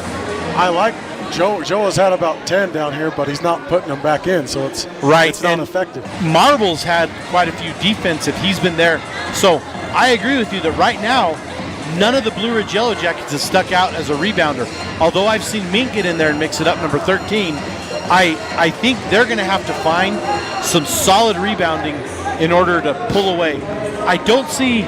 like Joe. Joe has had about 10 down here, but he's not putting them back in, so it's not effective. Marble's had quite a few defensive. He's been there. So I agree with you that right now, none of the Blue Ridge Yellow Jackets has stuck out as a rebounder. Although I've seen Mink get in there and mix it up, number 13, I think they're going to have to find some solid rebounding in order to pull away. I don't see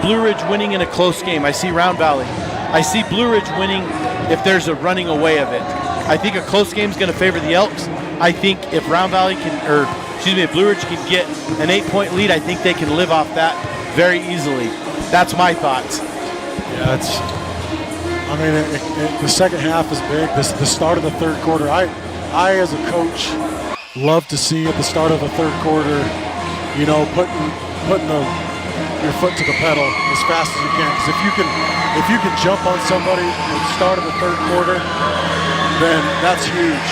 Blue Ridge winning in a close game. I see Round Valley. I see Blue Ridge winning if there's a running away of it. I think a close game is going to favor the Elks. I think if if Blue Ridge can get an 8-point lead, I think they can live off that very easily. That's my thoughts. Yeah, the second half is big. The start of the third quarter, I as a coach love to see at the start of the third quarter, putting your foot to the pedal as fast as you can. Because if you can jump on somebody at the start of the third quarter, then that's huge.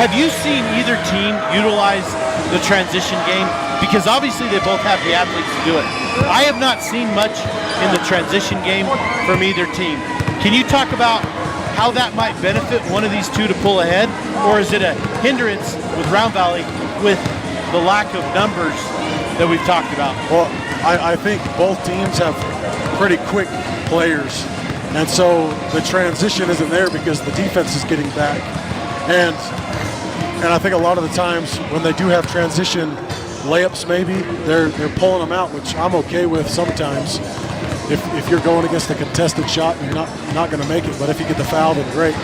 Have you seen either team utilize the transition game? Because obviously they both have the athletes to do it. I have not seen much in the transition game from either team. Can you talk about how that might benefit one of these two to pull ahead? Or is it a hindrance with Round Valley with the lack of numbers that we've talked about? Well, I think both teams have pretty quick players. And so the transition isn't there because the defense is getting back. And I think a lot of the times when they do have transition layups, maybe they're pulling them out, which I'm okay with sometimes. If you're going against a contested shot, you're not going to make it. But if you get the foul, then great.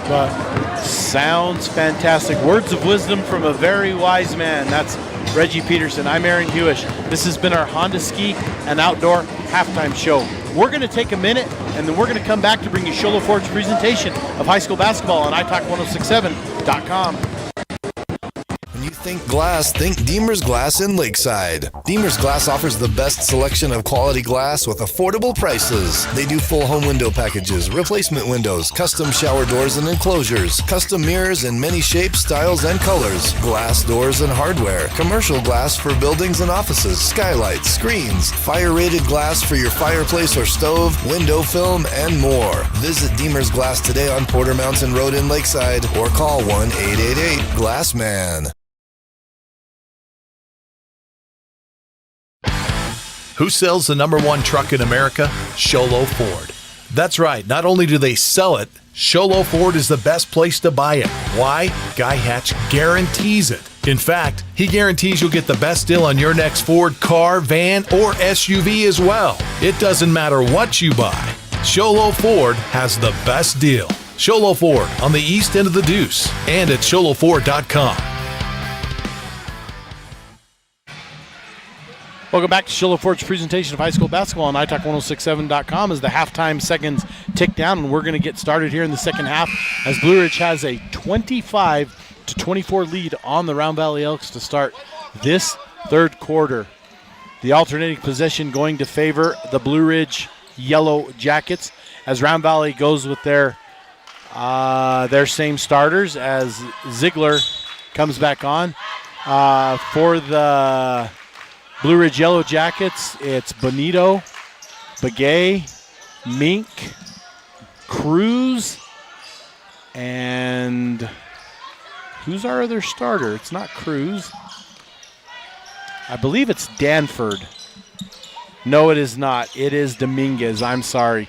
But sounds fantastic. Words of wisdom from a very wise man. That's Reggie Peterson. I'm Aaron Hewish. This has been our Honda Ski and Outdoor Halftime Show. We're going to take a minute, and then we're going to come back to bring you Shola Ford's presentation of high school basketball on italk1067.com. When you think glass, think Deemer's Glass in Lakeside. Deemer's Glass offers the best selection of quality glass with affordable prices. They do full home window packages, replacement windows, custom shower doors and enclosures, custom mirrors in many shapes, styles, and colors, glass doors and hardware, commercial glass for buildings and offices, skylights, screens, fire-rated glass for your fireplace or stove, window film, and more. Visit Deemer's Glass today on Porter Mountain Road in Lakeside or call 1-888-GLASSMAN. Who sells the #1 truck in America? Sholo Ford. That's right. Not only do they sell it, Sholo Ford is the best place to buy it. Why? Guy Hatch guarantees it. In fact, he guarantees you'll get the best deal on your next Ford car, van, or SUV as well. It doesn't matter what you buy. Sholo Ford has the best deal. Sholo Ford on the east end of the Deuce and at sholoford.com. Welcome back to Shola Ford's presentation of high school basketball on italk1067.com as the halftime seconds tick down, and we're going to get started here in the second half as Blue Ridge has a 25-24 lead on the Round Valley Elks to start this third quarter. The alternating possession going to favor the Blue Ridge Yellow Jackets as Round Valley goes with their same starters as Ziegler comes back on. For the Blue Ridge Yellow Jackets, it's Bonito, Begay, Mink, Cruz, and who's our other starter? It's not Cruz. I believe it's Danford. No, it is not. It is Dominguez. I'm sorry.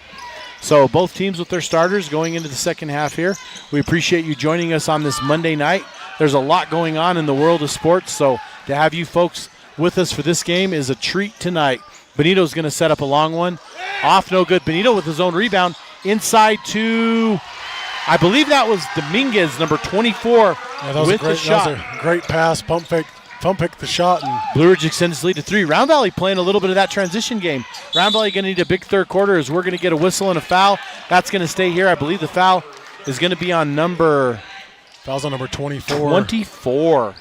So both teams with their starters going into the second half here. We appreciate you joining us on this Monday night. There's a lot going on in the world of sports, so to have you folks with us for this game is a treat tonight. Benito's going to set up a long one. Off, no good. Benito with his own rebound. Inside to, I believe that was Dominguez, number 24, with the shot. That was a great pass, pump fake the shot. And Blue Ridge extends his lead to 3. Round Valley playing a little bit of that transition game. Round Valley going to need a big third quarter as we're going to get a whistle and a foul. That's going to stay here. I believe the foul is going to be on number 24. 24.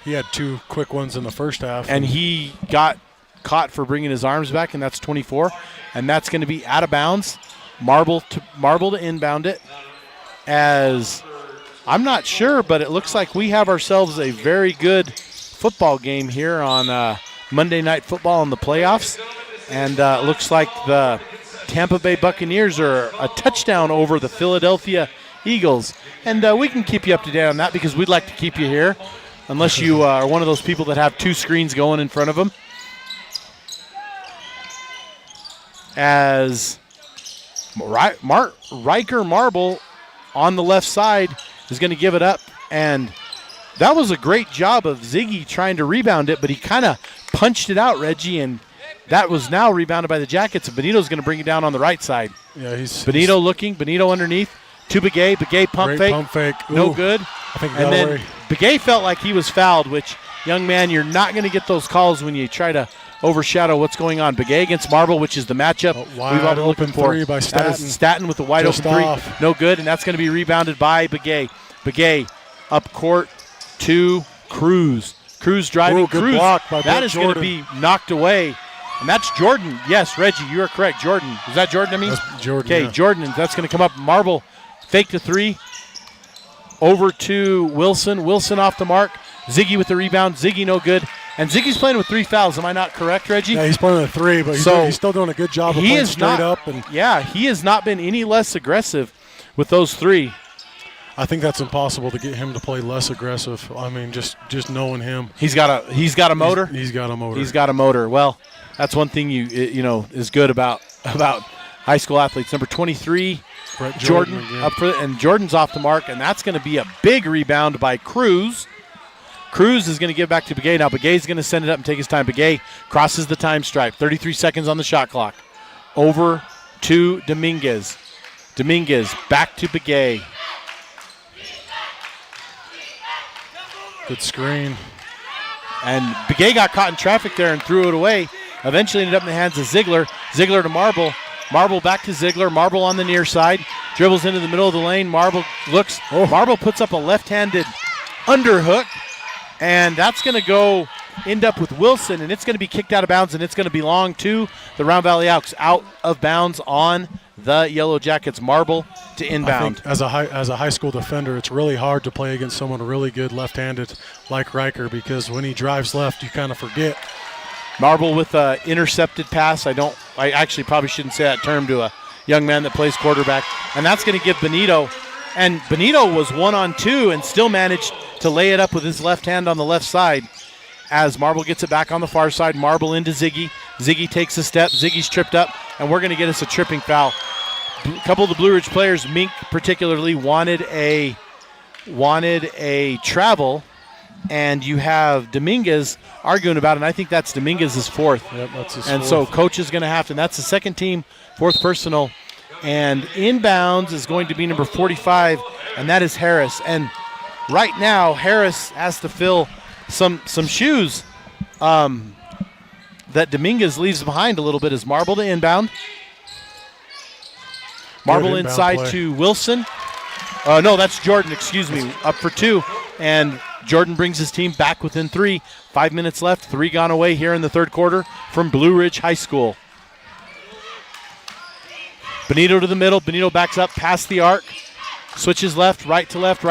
He had 2 quick ones in the first half. And he got caught for bringing his arms back, and that's 24. And that's going to be out of bounds. Marble to inbound it. As I'm not sure, but it looks like we have ourselves a very good football game here on Monday Night Football in the playoffs. And it looks like the Tampa Bay Buccaneers are a touchdown over the Philadelphia Eagles. And we can keep you up to date on that because we'd like to keep you here, unless you are one of those people that have 2 screens going in front of them. As Riker Marble on the left side is going to give it up, and that was a great job of Ziggy trying to rebound it, but he kind of punched it out, Reggie, and that was now rebounded by the Jackets, and Benito's going to bring it down on the right side. Yeah, Benito underneath to Begay. Begay pump fake. No good. I think and then Begay felt like he was fouled, which, young man, you're not going to get those calls when you try to overshadow what's going on. Begay against Marble, which is the matchup we've all been looking for. Three by Staten. That is Staten with the wide open 3. No good, and that's going to be rebounded by Begay. Begay up court to Cruz. Cruz driving. Good block by that is going to be knocked away. And that's Jordan. Yes, Reggie, you are correct. Jordan. Is that Jordan, I mean? That's Jordan. Okay, yeah. Jordan, and that's going to come up. Marble fake to 3. Over to Wilson. Wilson off the mark. Ziggy with the rebound. Ziggy no good. And Ziggy's playing with 3 fouls. Am I not correct, Reggie? Yeah, he's playing with 3, but he's still doing a good job of playing straight up. And yeah, he has not been any less aggressive with those 3. I think that's impossible to get him to play less aggressive. I mean, just knowing him. He's got a motor. He's got a motor. He's got a motor. Well, that's one thing you know is good about high school athletes. Number 23, Jordan up for it, and Jordan's off the mark, and that's going to be a big rebound by Cruz. Cruz is going to give back to Begay. Now Begay's going to send it up and take his time. Begay crosses the time stripe. 33 seconds on the shot clock. Over to Dominguez. Dominguez back to Begay. Good screen. And Begay got caught in traffic there and threw it away. Eventually ended up in the hands of Ziegler. Ziegler to Marble. Marble back to Ziegler. Marble on the near side. Dribbles into the middle of the lane. Marble looks. Marble puts up a left-handed underhook. And that's going to end up with Wilson, and it's going to be kicked out of bounds, and it's going to belong to the Round Valley Elks. Out of bounds on the Yellow Jackets. Marble to inbound. I think as a high school defender, it's really hard to play against someone really good left-handed like Riker, because when he drives left, you kind of forget. Marble with an intercepted pass. I actually probably shouldn't say that term to a young man that plays quarterback. And that's going to give Benito. And Benito was 1-on-2 and still managed to lay it up with his left hand on the left side. As Marble gets it back on the far side, Marble into Ziggy. Ziggy takes a step. Ziggy's tripped up, and we're going to get us a tripping foul. A couple of the Blue Ridge players, Mink particularly, wanted a travel, and you have Dominguez arguing about it, and I think that's Dominguez's 4th. Yep, that's his and 4th. So coach is going to have to, and that's the second team, 4th personal. And inbounds is going to be number 45, and that is Harris. And right now, Harris has to fill some shoes that Dominguez leaves behind a little bit. As Marble to inbound. Marble inside to Wilson. No, that's Jordan, excuse me, up for 2. And Jordan brings his team back within 3. 5 minutes left, 3 gone away here in the third quarter from Blue Ridge High School. Benito to the middle. Benito backs up past the arc. Switches left, right to left,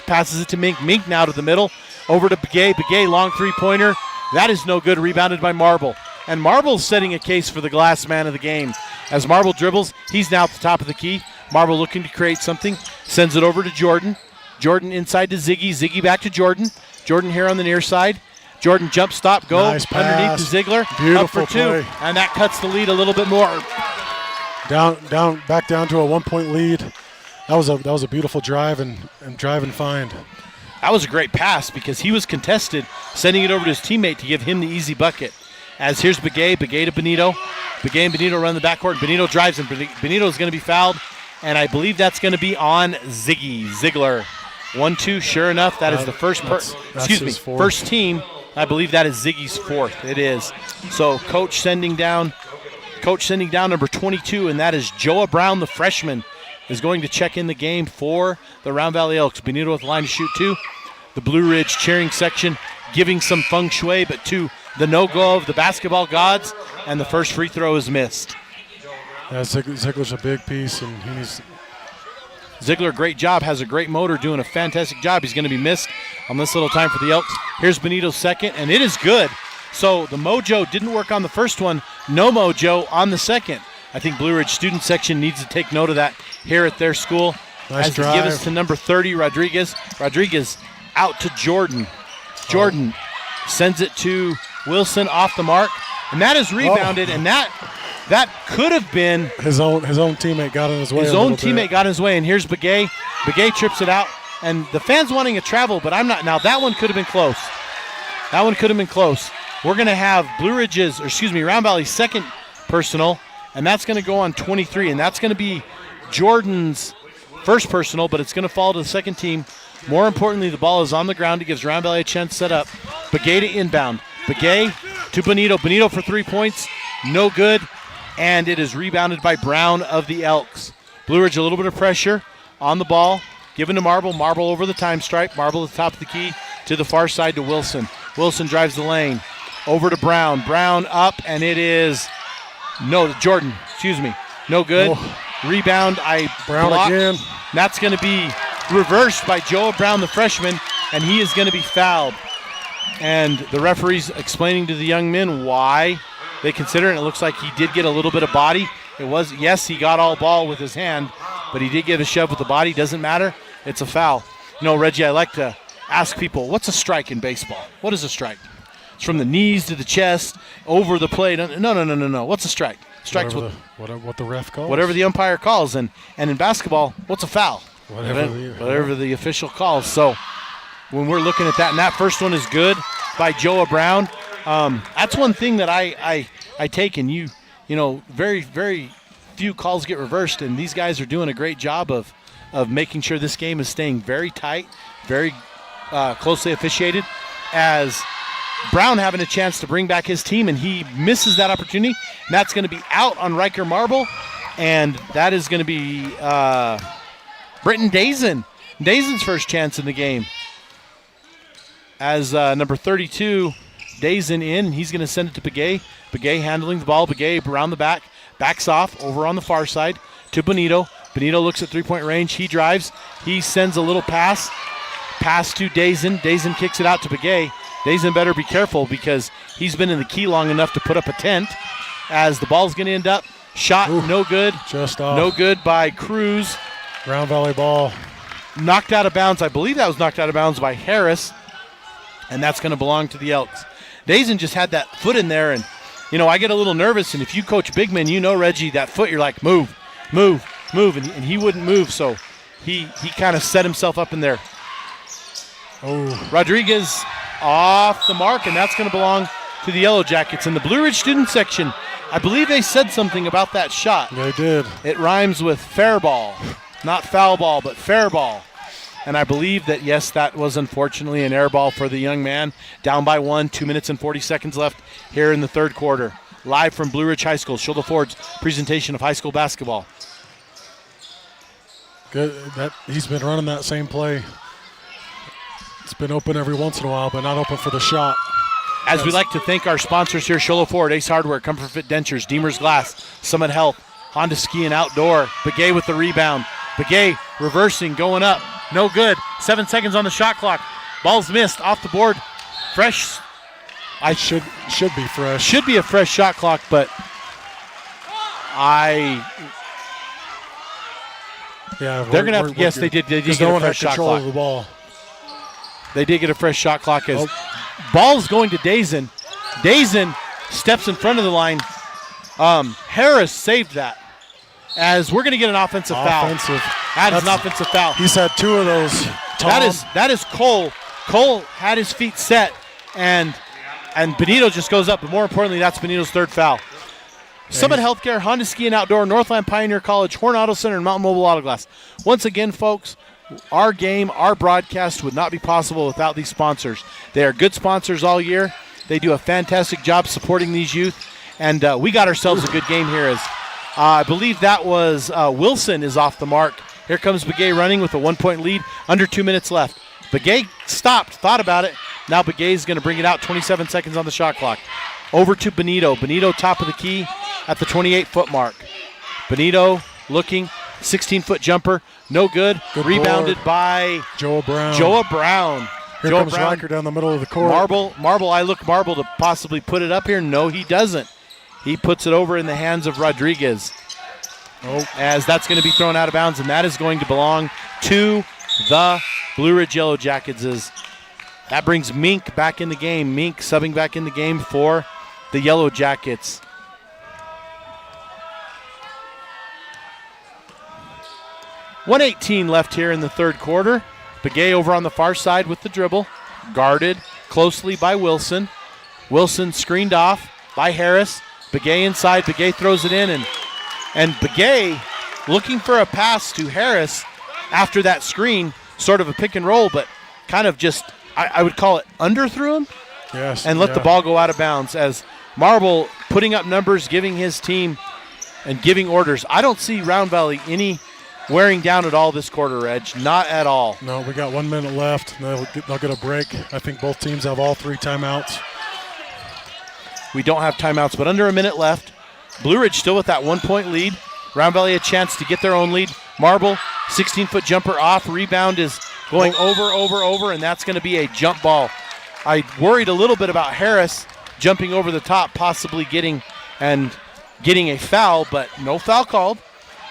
passes it to Mink. Mink now to the middle. Over to Begay. Begay, long 3-pointer. That is no good. Rebounded by Marble. And Marble's setting a case for the glass man of the game. As Marble dribbles, he's now at the top of the key. Marble looking to create something. Sends it over to Jordan. Jordan inside to Ziggy. Ziggy back to Jordan. Jordan here on the near side. Jordan jump stop, go. Nice pass. Underneath to Ziegler. Beautiful up for 2. play. And that cuts the lead a little bit more. back down to a 1-point lead. That was a beautiful drive and drive and find. That was a great pass because he was contested, sending it over to his teammate to give him the easy bucket. As here's Begay to Benito. Begay and Benito run the backcourt. Benito drives him. Benito is going to be fouled, and I believe that's going to be on Ziegler. 1-2, sure enough, that is the first team. I believe that is Ziggy's fourth. It is. So coach sending down number 22, and that is Joa Brown, the freshman, is going to check in the game for the Round Valley Elks. Benito with the line to shoot 2. The Blue Ridge cheering section giving some feng shui, but to the no-go of the basketball gods, and the first free throw is missed. Yeah, Ziegler's a big piece, and Ziegler, great job, has a great motor, doing a fantastic job. He's going to be missed on this little time for the Elks. Here's Benito's second, and it is good. So the mojo didn't work on the first one, no mojo on the second. I think Blue Ridge student section needs to take note of that here at their school. Nice as drive. Give us to number 30, Rodriguez. Rodriguez out to Jordan. Jordan sends it to Wilson off the mark, and that is rebounded, and that could have been his own teammate got in his way. Got in his way, and here's Begay. Begay trips it out, and the fans wanting a travel, but I'm not. Now that one could have been close. We're going to have Round Valley's second personal, and that's going to go on 23, and that's going to be Jordan's first personal, but it's going to fall to the second team. More importantly, the ball is on the ground. It gives Round Valley a chance to set up. Begay to inbound. Begay to Benito. Benito for 3 points. No good. And it is rebounded by Brown of the Elks. Blue Ridge, a little bit of pressure on the ball. Given to Marble. Marble over the time stripe. Marble at the top of the key to the far side to Wilson. Wilson drives the lane. Over to Brown. Brown up, and it is Jordan. No good. Rebound. Brown blocked. again. That's going to be reversed by Joe Brown, the freshman, and he is going to be fouled. And the referee's explaining to the young men why they consider it. And it looks like he did get a little bit of body. He got all ball with his hand, but he did get a shove with the body. Doesn't matter. It's a foul. Reggie, I like to ask people, what's a strike in baseball? What is a strike? It's from the knees to the chest, over the plate. No. What's a strike? Strikes what the ref calls. Whatever the umpire calls. And in basketball, what's a foul? Whatever the official calls. So when we're looking at that, and that first one is good by Joa Brown. That's one thing that I take, and very, very few calls get reversed, and these guys are doing a great job of making sure this game is staying very tight, very closely officiated, as Brown having a chance to bring back his team, and he misses that opportunity, and that's going to be out on Riker Marble, and that is going to be Britton Dazen. Dazen's first chance in the game. As number 32, Dazen in, and he's going to send it to Begay. Begay handling the ball. Begay around the back, backs off over on the far side to Benito. Benito looks at three-point range. He drives. He sends a little pass to Dazen. Dazen kicks it out to Begay. Dazen better be careful because he's been in the key long enough to put up a tent. As the ball's going to end up, shot no good. Just off. No good by Cruz. Round Valley ball. Knocked out of bounds. I believe that was knocked out of bounds by Harris, and that's going to belong to the Elks. Dazen just had that foot in there, and, I get a little nervous, and if you coach big men, Reggie, that foot, you're like, move, and he wouldn't move, so he kind of set himself up in there. Rodriguez off the mark, and that's going to belong to the Yellow Jackets. In the Blue Ridge student section, I believe they said something about that shot. They did. It rhymes with fair ball, not foul ball, but fair ball. And I believe that, yes, that was unfortunately an air ball for the young man. Down by 1, 2 minutes and 40 seconds left here in the third quarter. Live from Blue Ridge High School, Shoulda Ford's presentation of high school basketball. Good. He's been running that same play. It's been open every once in a while, but not open for the shot. As we like to thank our sponsors here, Shoulda Ford, Ace Hardware, Comfort Fit Dentures, Deemer's Glass, Summit Health, Honda Ski and Outdoor. Begay with the rebound. Begay reversing, going up. No good. 7 seconds on the shot clock. Ball's missed off the board. Fresh. Should be fresh. Should be a fresh shot clock, but they're going to have to, yes, they did. They did get a fresh shot clock. The ball. They did get a fresh shot clock as ball's going to Dazen. Dazen steps in front of the line. Harris saved that. as we're going to get an offensive foul. That is an offensive foul. He's had 2 of those. Tom. That is Cole. Cole had his feet set, and Benito just goes up. But more importantly, that's Benito's 3rd foul. Summit Healthcare, Honda Ski and Outdoor, Northland Pioneer College, Horn Auto Center, and Mountain Mobile Auto Glass. Once again, folks, our game, our broadcast would not be possible without these sponsors. They are good sponsors all year. They do a fantastic job supporting these youth, and we got ourselves a good game here. As I believe that was Wilson is off the mark. Here comes Begay running with a 1-point lead, under 2 minutes left. Begay stopped, thought about it. Now Begay is going to bring it out, 27 seconds on the shot clock. Over to Benito. Benito top of the key at the 28-foot mark. Benito looking, 16-foot jumper, no good. Rebounded by Joa Brown. Here comes Riker down the middle of the court. Marble, I look Marble to possibly put it up here. No, he doesn't. He puts it over in the hands of Rodriguez. As that's going to be thrown out of bounds, and that is going to belong to the Blue Ridge Yellow Jackets. That brings Mink back in the game. Mink subbing back in the game for the Yellow Jackets. .118 left here in the 3rd quarter. Begay over on the far side with the dribble. Guarded closely by Wilson. Wilson screened off by Harris. Begay inside. Begay throws it in, and Begay looking for a pass to Harris after that screen, sort of a pick and roll, but kind of just, I would call it underthrew him. Yes. And let the ball go out of bounds as Marble putting up numbers, giving his team and giving orders. I don't see Round Valley any wearing down at all this quarter, Reg. Not at all. No, we got 1 minute left. They'll get a break. I think both teams have all 3 timeouts. We don't have timeouts, but under a minute left. Blue Ridge still with that 1-point lead. Round Valley a chance to get their own lead. Marble, 16-foot jumper off. Rebound is going over, and that's going to be a jump ball. I worried a little bit about Harris jumping over the top, possibly getting a foul, but no foul called.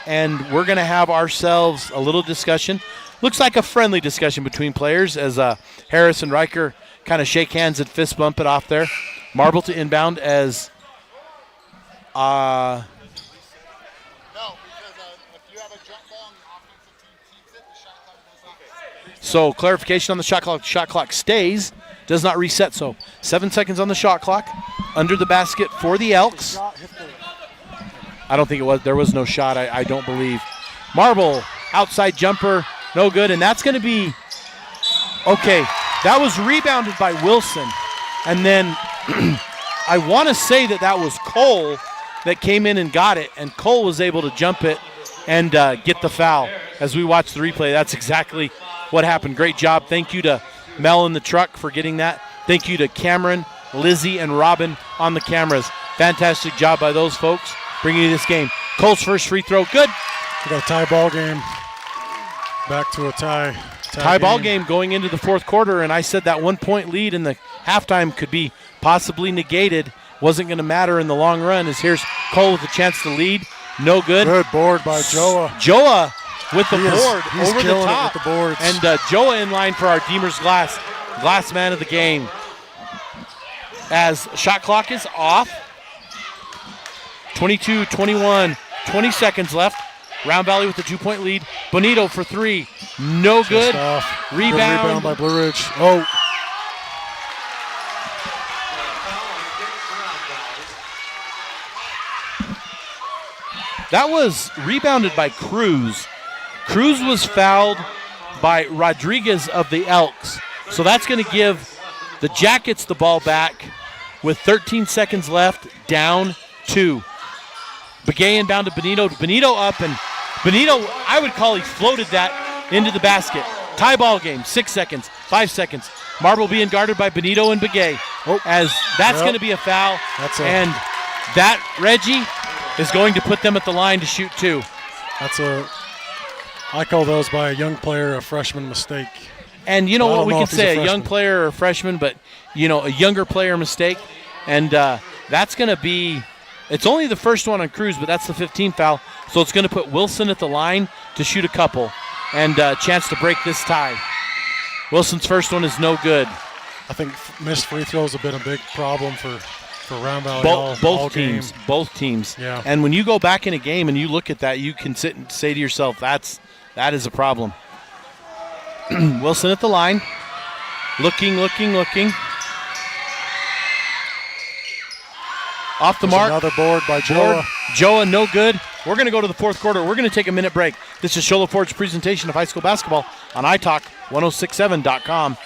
And we're going to have ourselves a little discussion. Looks like a friendly discussion between players as Harris and Riker kind of shake hands and fist bump it off there. Marble to inbound as so clarification on the shot clock. Shot clock stays, does not reset. So 7 seconds on the shot clock. Under the basket for the Elks. I don't think it was. There was no shot, I don't believe. Marble, outside jumper, no good. And that's going to be, okay, that was rebounded by Wilson. And then I want to say that was Cole that came in and got it. And Cole was able to jump it and get the foul. As we watch the replay, that's exactly what happened. Great job. Thank you to Mel in the truck for getting that. Thank you to Cameron, Lizzie, and Robin on the cameras. Fantastic job by those folks bringing you this game. Cole's first free throw, good. We got a tie ball game. Back to a tie. Tie ball game going into the 4th quarter, and I said that 1-point lead in the halftime could be possibly negated. Wasn't going to matter in the long run, as here's Cole with a chance to lead. No good. Good board by Joa. Joa with the board over the top. With the boards. And Joa in line for our Deemers Glass man of the game. As shot clock is off. 22-21, 20 seconds left. Round Valley with the 2-point lead. Bonito for 3. No good. Rebound. Good rebound by Blue Ridge. Oh. That was rebounded by Cruz. Cruz was fouled by Rodriguez of the Elks. So that's going to give the Jackets the ball back with 13 seconds left, down 2. Begay inbound to Benito. Benito up, and Benito, I would call he floated that into the basket. Tie ball game, 6 seconds, 5 seconds. Marble being guarded by Benito and Begay. As that's going to be a foul. And that, Reggie, is going to put them at the line to shoot 2. I call those by a young player a freshman mistake. And you know what, we can say a young player or a freshman, but a younger player mistake. And that's going to be, it's only the first one on Cruz, but that's the 15th foul. So it's going to put Wilson at the line to shoot a couple and a chance to break this tie. Wilson's first one is no good. I think missed free throws have been a big problem for for Round Valley all game. Both teams. Yeah. And when you go back in a game and you look at that, you can sit and say to yourself, that is a problem. Wilson at the line. Looking. Off the mark. Another board by Joa. Joa, no good. We're going to go to the fourth quarter. We're going to take a minute break. This is Shola Ford's presentation of high school basketball on iTalk1067.com.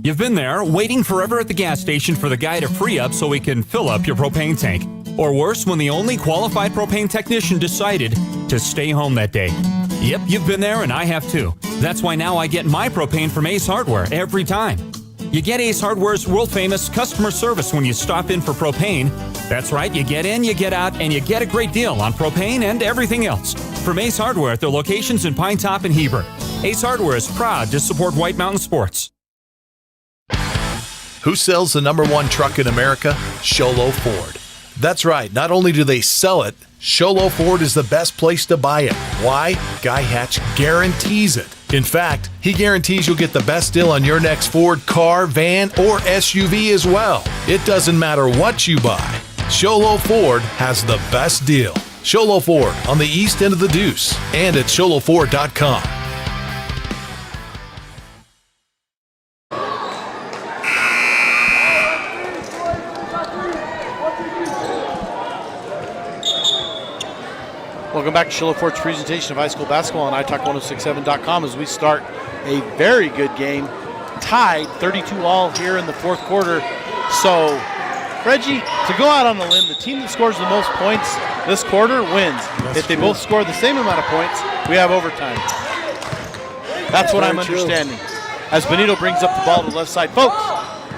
You've been there, waiting forever at the gas station for the guy to free up so he can fill up your propane tank. Or worse, when the only qualified propane technician decided to stay home that day. Yep, you've been there, and I have too. That's why now I get my propane from Ace Hardware every time. You get Ace Hardware's world-famous customer service when you stop in for propane. That's right, you get in, you get out, and you get a great deal on propane and everything else. From Ace Hardware at their locations in Pine Top and Heber. Ace Hardware is proud to support White Mountain Sports. Who sells the #1 truck in America? Sholo Ford. That's right, not only do they sell it, Sholo Ford is the best place to buy it. Why? Guy Hatch guarantees it. In fact, he guarantees you'll get the best deal on your next Ford car, van, or SUV as well. It doesn't matter what you buy. Sholo Ford has the best deal. Sholo Ford on the east end of the Deuce and at sholoford.com. Welcome back to Shola Ford's presentation of high school basketball on iTalk1067.com as we start a very good game. Tied 32-all here in the fourth quarter. So, Reggie, to go out on a limb, the team that scores the most points this quarter wins. If they both score the same amount of points, we have overtime. That's what I'm understanding. As Benito brings up the ball to the left side. Folks,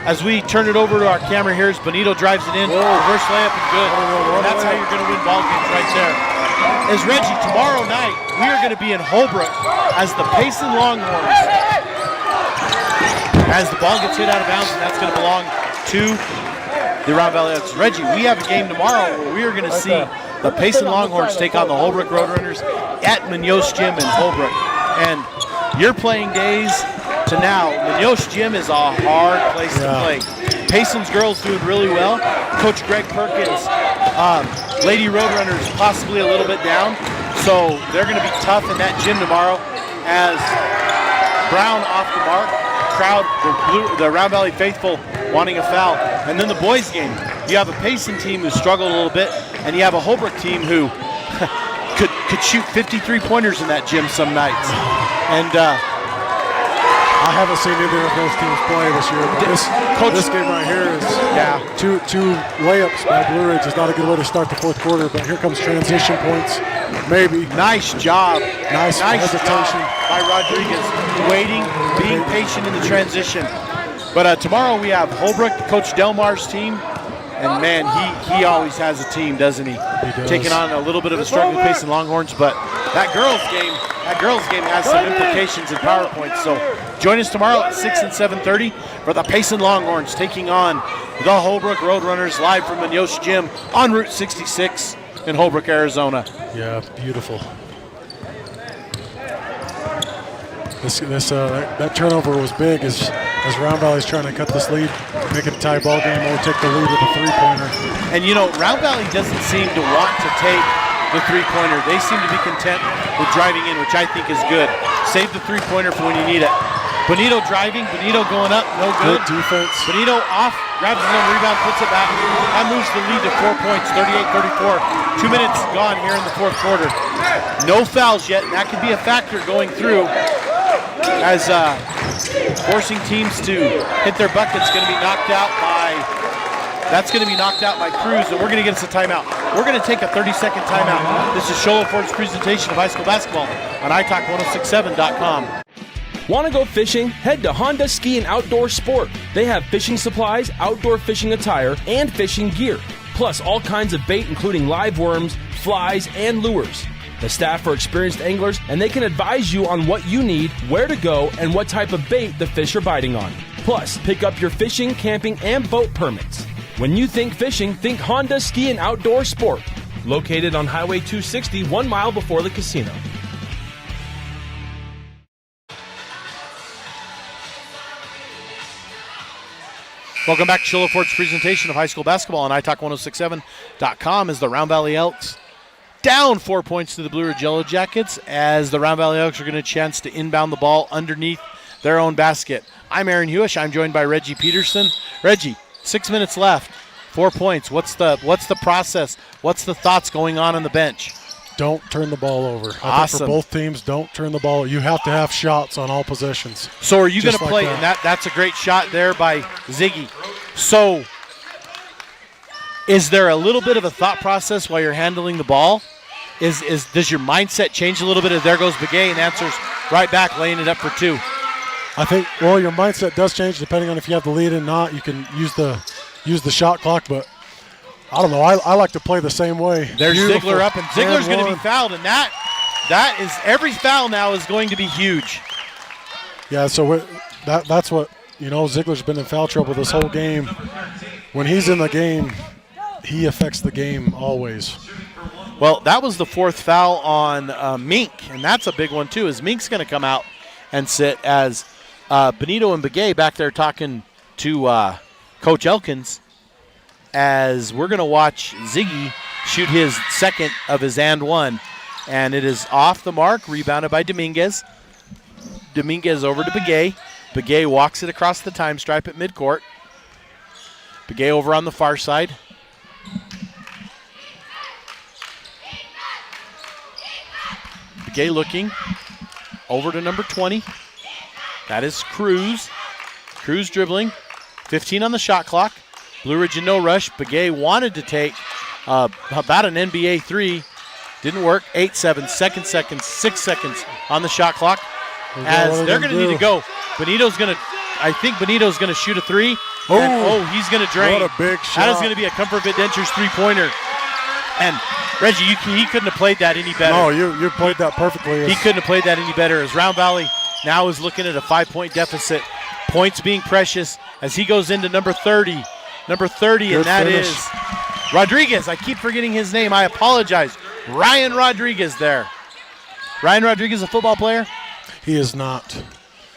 as we turn it over to our camera here, as Benito drives it in, reverse layup is good. And that's how you're going to win ball games right there. As Reggie, tomorrow night, we are going to be in Holbrook as the Payson Longhorns. As the ball gets hit out of bounds, and that's going to belong to the Round Valley Elks. Reggie, we have a game tomorrow where we are going to see the Payson Longhorns take on the Holbrook Roadrunners at Munoz Gym in Holbrook. And your playing days to now, Munoz Gym is a hard place to play. Payson's girls doing really well. Coach Greg Perkins, Lady Roadrunners possibly a little bit down, so they're going to be tough in that gym tomorrow. As Brown off the mark, crowd, the Round Valley faithful wanting a foul. And then the boys game, you have a Payson team who struggled a little bit, and you have a Holbrook team who could shoot 53-pointers in that gym some nights. And I haven't seen either of those teams play this year, but this game right here is two layups by Blue Ridge is not a good way to start the fourth quarter, but here comes transition points, maybe. Nice job. Nice hesitation by Rodriguez, waiting, being patient in the transition. But tomorrow we have Holbrook, Coach Delmar's team, and man, he always has a team, doesn't he? He does. Taking on a little bit of a struggling Payson Longhorns, but that girls game has some implications in PowerPoint. So join us tomorrow at 6 and 7:30 for the Payson Longhorns taking on the Holbrook Roadrunners live from Munoz Gym on Route 66 in Holbrook, Arizona. Yeah, beautiful. That turnover was big as Round Valley's trying to cut this lead, make it a tie ball game, or take the lead with a three-pointer. And you know, Round Valley doesn't seem to want to take the three-pointer. They seem to be content with driving in, which I think is good. Save the three-pointer for when you need it. Benito driving, Benito going up, no good. Good defense. Benito off, grabs his own rebound, puts it back. That moves the lead to 4 points, 38-34. 2 minutes gone here in the fourth quarter. No fouls yet, and that could be a factor going through as forcing teams to hit their buckets going to be knocked out by Cruz, and we're going to get us a timeout. We're going to take a 30-second timeout. This is Shola Ford's presentation of high school basketball on iTalk1067.com. Want to go fishing? Head to Honda Ski and Outdoor Sport. They have fishing supplies, outdoor fishing attire, and fishing gear. Plus all kinds of bait including live worms, flies, and lures. The staff are experienced anglers, and they can advise you on what you need, where to go, and what type of bait the fish are biting on. Plus, pick up your fishing, camping, and boat permits. When you think fishing, think Honda Ski and Outdoor Sport. Located on Highway 260, 1 mile before the casino. Welcome back to Shiloh Ford's presentation of high school basketball on italk1067.com as the Round Valley Elks down 4 points to the Blue Ridge Yellow Jackets as the Round Valley Elks are going to chance to inbound the ball underneath their own basket. I'm Aaron Hewish. I'm joined by Reggie Peterson. Reggie, 6 minutes left, 4 points. What's the process? What's the thoughts going on the bench? Don't turn the ball over. Awesome. I think for both teams, don't turn the ball. You have to have shots on all possessions. So are you going to like play? that. And that's a great shot there by Ziggy. So is there a little bit of a thought process while you're handling the ball? Does your mindset change a little bit? As there goes Begay and answers right back, laying it up for 2. I think, well, your mindset does change depending on if you have the lead or not. You can use the shot clock, but I don't know. I like to play the same way. There's Beautiful. Ziegler up, and Ziegler's going to be one. fouled, and that is every foul now is going to be huge. Yeah, so that's what, Ziegler's been in foul trouble this whole game. When he's in the game, he affects the game always. Well, that was the 4th foul on Mink, and that's a big one too, as Mink's going to come out and sit as Benito and Begay back there talking to Coach Elkins, as we're going to watch Ziggy shoot his second of his and one. And it is off the mark, rebounded by Dominguez. Dominguez over to Begay. Begay walks it across the time stripe at midcourt. Begay over on the far side. Begay looking over to number 20. That is Cruz. Cruz dribbling. 15 on the shot clock. Blue Ridge in no rush. Begay wanted to take about an NBA 3. Didn't work. 8-7, 6 seconds on the shot clock. As they're going to need to go. I think Benito's going to shoot a 3. He's going to drain. What a big shot. That is going to be a Comfort Fit Dentures 3-pointer. And Reggie, he couldn't have played that any better. No, you played that perfectly. He couldn't have played that any better. As Round Valley now is looking at a 5-point deficit. Points being precious as he goes into number 30. Number 30, Good and that finish. is Rodriguez. I keep forgetting his name. I apologize. Ryan Rodriguez there. Ryan Rodriguez, a football player? He is not.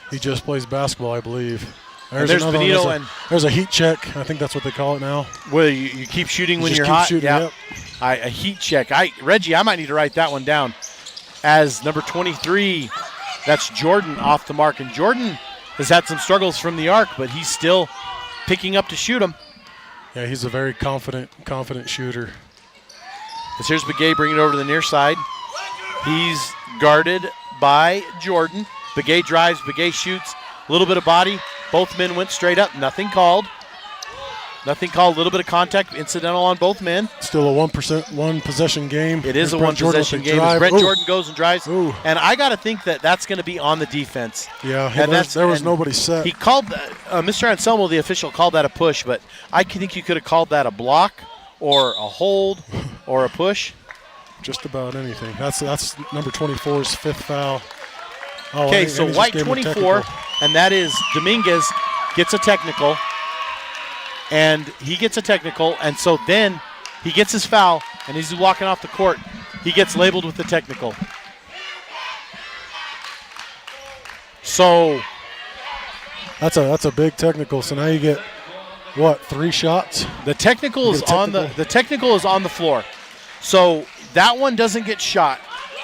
He just plays basketball, I believe. There's another one. Benito There's a heat check. I think that's what they call it now. Well, you keep shooting when just you're keep hot. shooting, Yeah. yep. A heat check. Reggie, I might need to write that one down. As number 23, that's Jordan off the mark. And Jordan has had some struggles from the arc, but he's still picking up to shoot them. Yeah, he's a very confident shooter. As here's Begay bringing it over to the near side. He's guarded by Jordan. Begay drives, Begay shoots. A little bit of body. Both men went straight up. Nothing called. Nothing called. A little bit of contact, incidental on both men. Still a one possession game. It is a Brent Jordan one-possession with the game. As drive. Brent Ooh. Jordan goes and drives. Ooh. And I got to think that that's going to be on the defense. Yeah, And there was nobody set. He called, Mr. Anselmo, the official, called that a push, but I think you could have called that a block or a hold or a push. Just about anything. That's number 24's 5th foul. Oh, Okay, and so he just white gave him a 24, technical. and that is Dominguez gets a technical. And he gets a technical, and so then he gets his foul, and he's walking off the court. He gets labeled with the technical. So That's a big technical. So now you get what, 3 shots? the technical is on the floor. So that one doesn't get shot.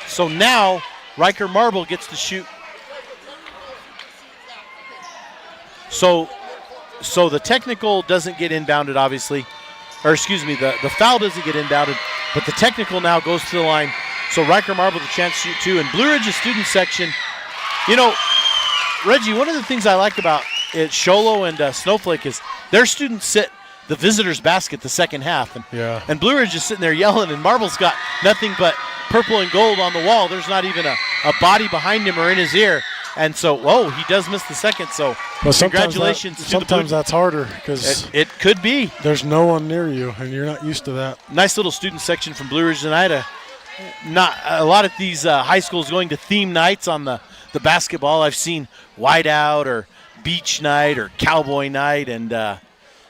So now Riker Marble gets to shoot. So the technical doesn't get inbounded, obviously. Or excuse me, the foul doesn't get inbounded, but the technical now goes to the line. So Riker Marble the chance to shoot 2. And Blue Ridge's student section, Reggie, one of the things I like about it, Sholo and Snowflake, is their students sit the visitor's basket the second half. And Blue Ridge is sitting there yelling, and Marble's got nothing but purple and gold on the wall. There's not even a body behind him or in his ear. And so, he does miss the second. So, congratulations to the Blue. Sometimes that's harder because it could be. There's no one near you, and you're not used to that. Nice little student section from Blue Ridge tonight. Not a lot of these high schools going to theme nights on the basketball. I've seen whiteout or beach night or cowboy night, and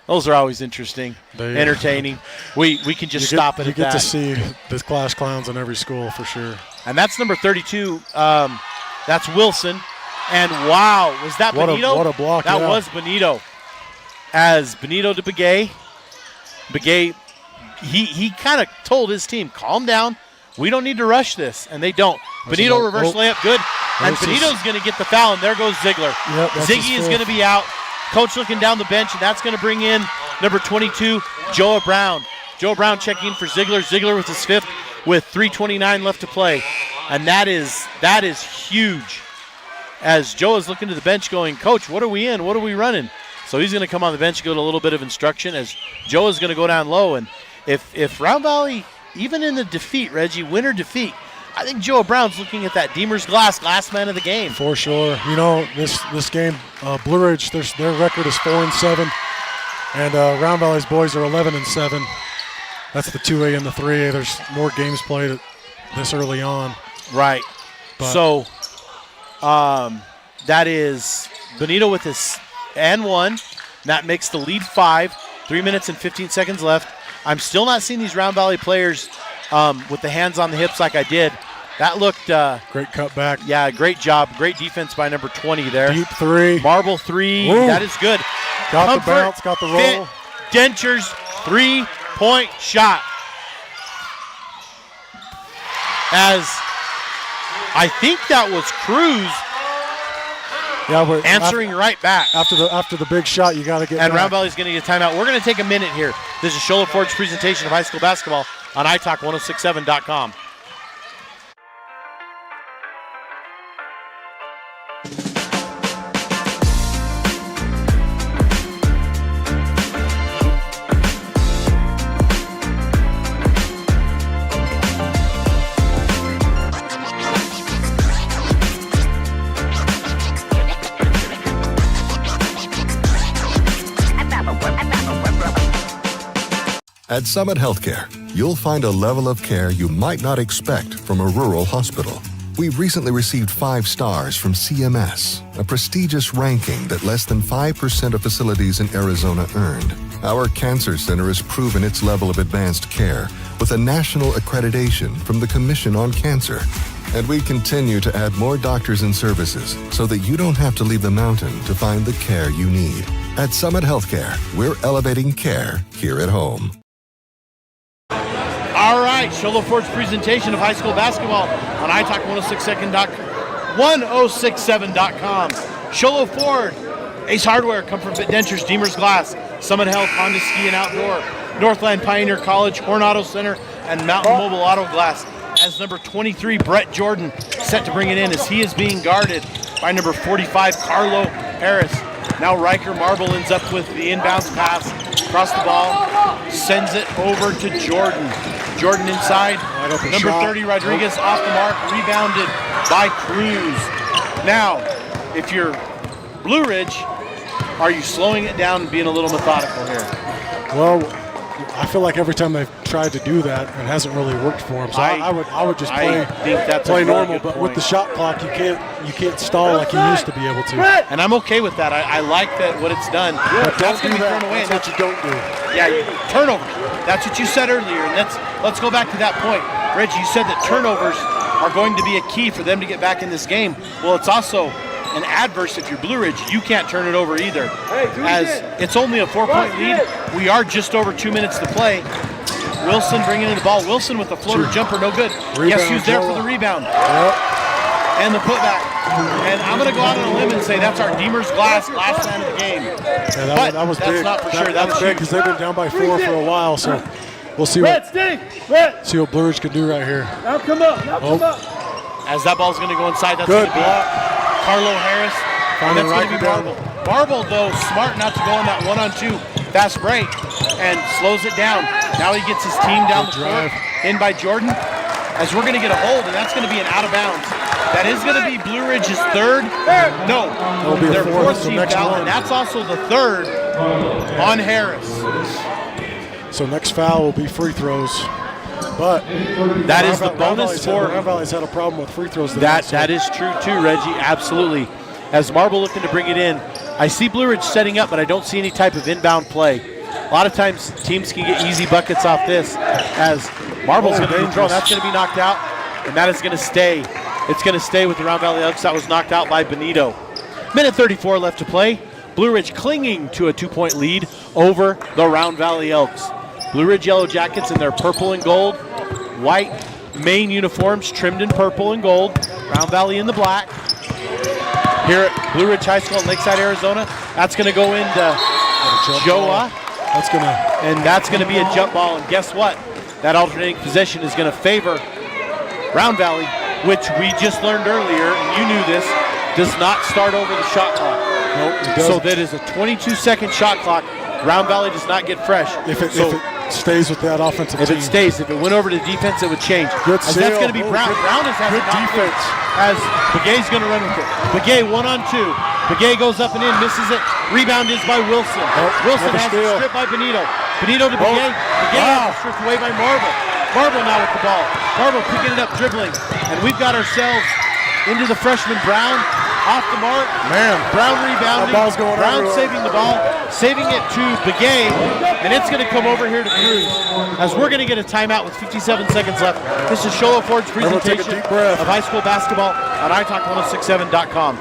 those are always interesting, entertaining. We can just stop it at that. You get to see the class clowns in every school for sure. And that's number 32. That's Wilson. And wow, was that Benito? What a block. That was Benito. as Benito to Begay. Begay, he kind of told his team, calm down. We don't need to rush this, and they don't. Benito reverse layup, good. And Benito's going to get the foul, and there goes Ziegler. Yep, Ziggy is going to be out. Coach looking down the bench, and that's going to bring in number 22, Joa Brown. Joa Brown checking in for Ziegler. Ziegler with his fifth with 3:29 left to play. And that is huge. As Joe is looking to the bench going, Coach, what are we in? What are we running? So he's going to come on the bench, get a little bit of instruction as Joe is going to go down low. And if Round Valley, even in the defeat, Reggie, win or defeat, I think Joe Brown's looking at that Deemer's Glass last man of the game. For sure. You know, this game, Blue Ridge, their record is 4-7, and Round Valley's boys are 11-7. That's the 2A and the 3A. There's more games played this early on. Right. But so that is Benito with his and one. That makes the lead 5. 3 minutes and 15 seconds left. I'm still not seeing these Round Valley players with the hands on the hips like I did. That looked great cutback. Yeah, great job. Great defense by number 20 there. Deep 3. Marble 3. Ooh. That is good. Got Comfort the bounce, got the roll. Dentures 3-point shot. As I think that was Cruz answering right back. After the big shot, you got to get And back. Round Valley's going to get a timeout. We're going to take a minute here. This is Shola Ford's presentation of high school basketball on iTalk1067.com. At Summit Healthcare, you'll find a level of care you might not expect from a rural hospital. We've recently received 5 stars from CMS, a prestigious ranking that less than 5% of facilities in Arizona earned. Our cancer center has proven its level of advanced care with a national accreditation from the Commission on Cancer. And we continue to add more doctors and services so that you don't have to leave the mountain to find the care you need. At Summit Healthcare, we're elevating care here at home. All right, Shola Ford's presentation of high school basketball on iTalk1067.com. Shola Ford, Ace Hardware, Comfort Fit Dentures, Deemer's Glass, Summit Health, Honda Ski and Outdoor, Northland Pioneer College, Horn Auto Center, and Mountain Mobile Auto Glass. As number 23, Brett Jordan, set to bring it in as he is being guarded by number 45, Carlo Harris. Now Riker Marble ends up with the inbounds pass, across the ball, sends it over to Jordan. Jordan inside, number 30, Rodriguez off the mark, rebounded by Cruz. Now, if you're Blue Ridge, are you slowing it down and being a little methodical here? Well, I feel like every time they've tried to do that, it hasn't really worked for them. So I would just play normal. But with the shot clock, you can't stall like you used to be able to. And I'm okay with that. I like that what it's done. But That's going to be thrown away. That's what you don't do. Yeah, turnover. That's what you said earlier, and let's go back to that point. Reggie, you said that turnovers are going to be a key for them to get back in this game. Well, it's also an adverse if you're Blue Ridge. You can't turn it over either. As it's only a 4-point lead, we are just over 2 minutes to play. Wilson bringing in the ball. Wilson with the floater jumper, no good. Guess who's there for the rebound? And the putback. And I'm going to go out on a limb and say that's our Deemer's Glass last man of the game. Yeah, that was that's big. not for sure. That's big because they've been down by 4 for a while. So we'll see what Blue Ridge can do right here. Now come up. As that ball's going to go inside, that's good going to be Carlo Harris. And that's going to be Marble. Marble, though, smart not to go on that 1-on-2 fast break and slows it down. Now he gets his team down the court, in by Jordan. As we're going to get a hold, and that's going to be an out of bounds. That is going to be Blue Ridge's third. No, their fourth team foul, and that's also the third on Harris. So next foul will be free throws. But that is the bonus for Round Valley's had a problem with free throws. That is true too, Reggie. Absolutely. As Marble looking to bring it in, I see Blue Ridge setting up, but I don't see any type of inbound play. A lot of times teams can get easy buckets off this. As Marble's going to be thrown, that's going to be knocked out, and that is going to stay. It's going to stay with the Round Valley Elks. That was knocked out by Benito. Minute 34 left to play. Blue Ridge clinging to a 2-point lead over the Round Valley Elks. Blue Ridge Yellow Jackets in their purple and gold, white main uniforms trimmed in purple and gold, Round Valley in the black. Here at Blue Ridge High School in Lakeside, Arizona, that's going to go into Joa. That's going to be a jump ball, and guess what? That alternating possession is going to favor Round Valley, which we just learned earlier, and you knew this, does not start over the shot clock. Nope, it doesn't. So that is a 22-second shot clock. Round Valley does not get fresh. If it stays with that offensive team. If it went over to defense, it would change. Good as that's going to be Brown. Brown has good defense. As Begay's going to run with it. Begay 1-on-2. Begay goes up and in, misses it. Rebound is by Wilson. Wilson has it stripped by Benito. Benito to Begay. Begay has it stripped away by Marble. Marble now with the ball. Marble picking it up, dribbling. And we've got ourselves into the freshman Brown. Off the mark. Man. Brown rebounding. That ball's going Brown everywhere. saving the ball. Saving it to Begay. And it's going to come over here to Cruz. As we're going to get a timeout with 57 seconds left. This is Sholo Ford's presentation of high school basketball on italk1067.com.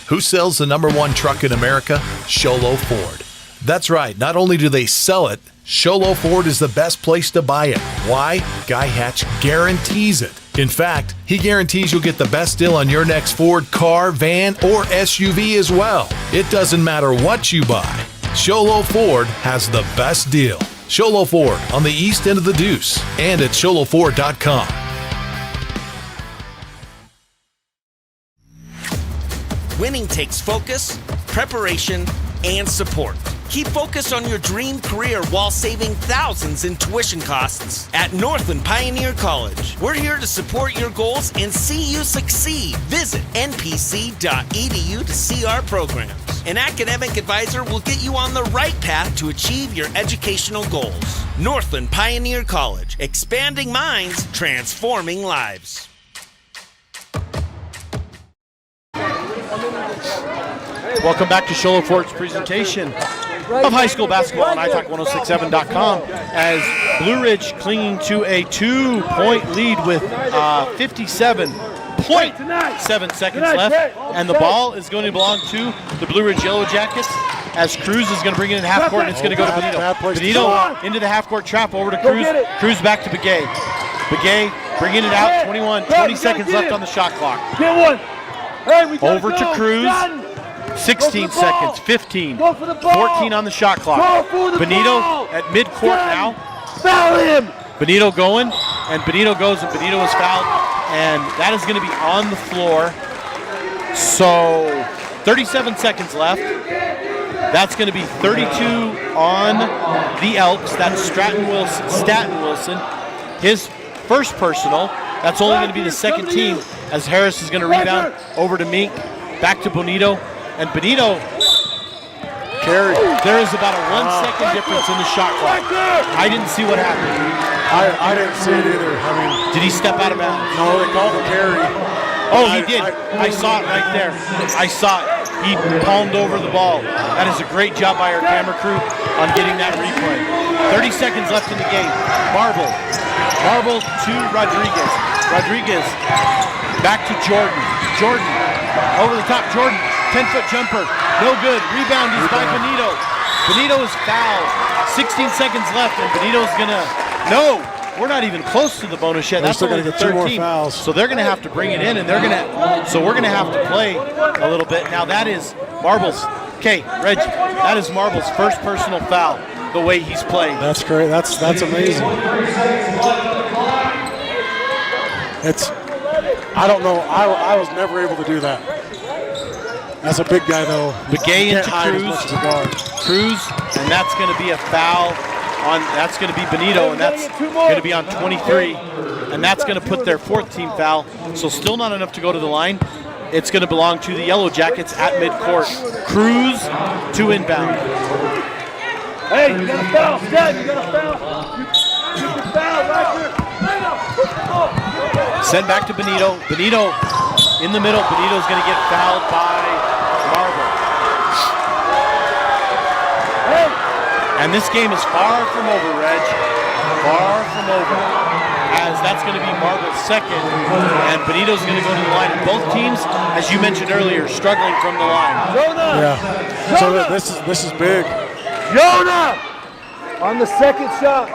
Who sells the #1 truck in America? Sholo Ford. That's right. Not only do they sell it, Sholo Ford is the best place to buy it. Why? Guy Hatch guarantees it. In fact, he guarantees you'll get the best deal on your next Ford car, van, or SUV as well. It doesn't matter what you buy. Sholo Ford has the best deal. Sholo Ford on the east end of the Deuce and at sholoford.com. Winning takes focus, preparation, and support. Keep focused on your dream career while saving thousands in tuition costs at Northland Pioneer College. We're here to support your goals and see you succeed. Visit npc.edu to see our programs. An academic advisor will get you on the right path to achieve your educational goals. Northland Pioneer College, expanding minds, transforming lives. Welcome back to Sholo Ford's presentation of high school basketball on italk1067.com as Blue Ridge clinging to a 2-point lead with 57.7 seconds left, and the ball is going to belong to the Blue Ridge Yellow Jackets as Cruz is going to bring it in half court, and it's going to go to Benito. Benito into the half court trap, over to Cruz. Cruz back to Begay. Begay bringing it out, 20 seconds left on the shot clock. Over to Cruz. 16 seconds, 15, 14 on the shot clock. Benito at midcourt now. Foul him! Benito going, and Benito goes, and Benito is fouled, and that is going to be on the floor. So 37 seconds left. That's going to be 32 on the Elks. That's Staten Wilson. His first personal. That's only going to be the second team as Harris is going to rebound over to Mink. Back to Bonito. And Benito carried. There is about a 1 second difference in the shot clock. I didn't see what happened. I didn't see it either. I mean, did he step out of bounds? No, they called the carry. Oh, he did. I saw it right there. I saw it. He palmed over the ball. That is a great job by our camera crew on getting that replay. 30 seconds left in the game. Marble to Rodriguez. Rodriguez back to Jordan. Jordan over the top. Jordan. 10-foot jumper, no good. Rebound is by Benito. Benito is fouled. 16 seconds left, and Benito's gonna. No, we're not even close to the bonus yet. That's only the 13. 2 more fouls. So they're gonna have to bring it in, and they're gonna. So we're gonna have to play a little bit. Now that is Marble's. Okay, Reggie, that is Marble's first personal foul. The way he's played. That's great. That's amazing. It's. I don't know. I was never able to do that. That's a big guy, though. Begay into Cruz, and that's going to be a foul on. That's going to be Benito, and that's going to be on 23, and that's going to put their fourth team foul. So still not enough to go to the line. It's going to belong to the Yellow Jackets at midcourt. Cruz to inbound. Hey, you got a foul, Stan. You got a foul. You can foul right here. Send back to Benito. Benito in the middle. Benito's going to get fouled by Marble. And this game is far from over, Reg. Far from over. as that's going to be Marble's second, and Benito's going to go to the line. And both teams, as you mentioned earlier, struggling from the line. Yeah. So this is big. Jonah! On the second shot.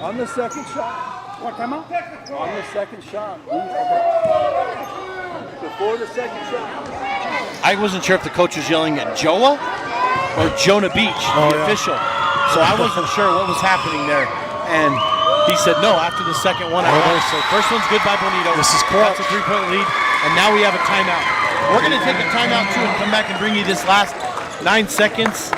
On the second shot. What, time out? On the second shot. Before the second shot. I wasn't sure if the coach was yelling at Joa or Jonah Beach, the official. So I wasn't sure what was happening there. And he said no after the second one. So first one's good by Bonito. This is clutch. That's a 3-point lead. And now we have a timeout. We're going to take a timeout too and come back and bring you this last 9 seconds.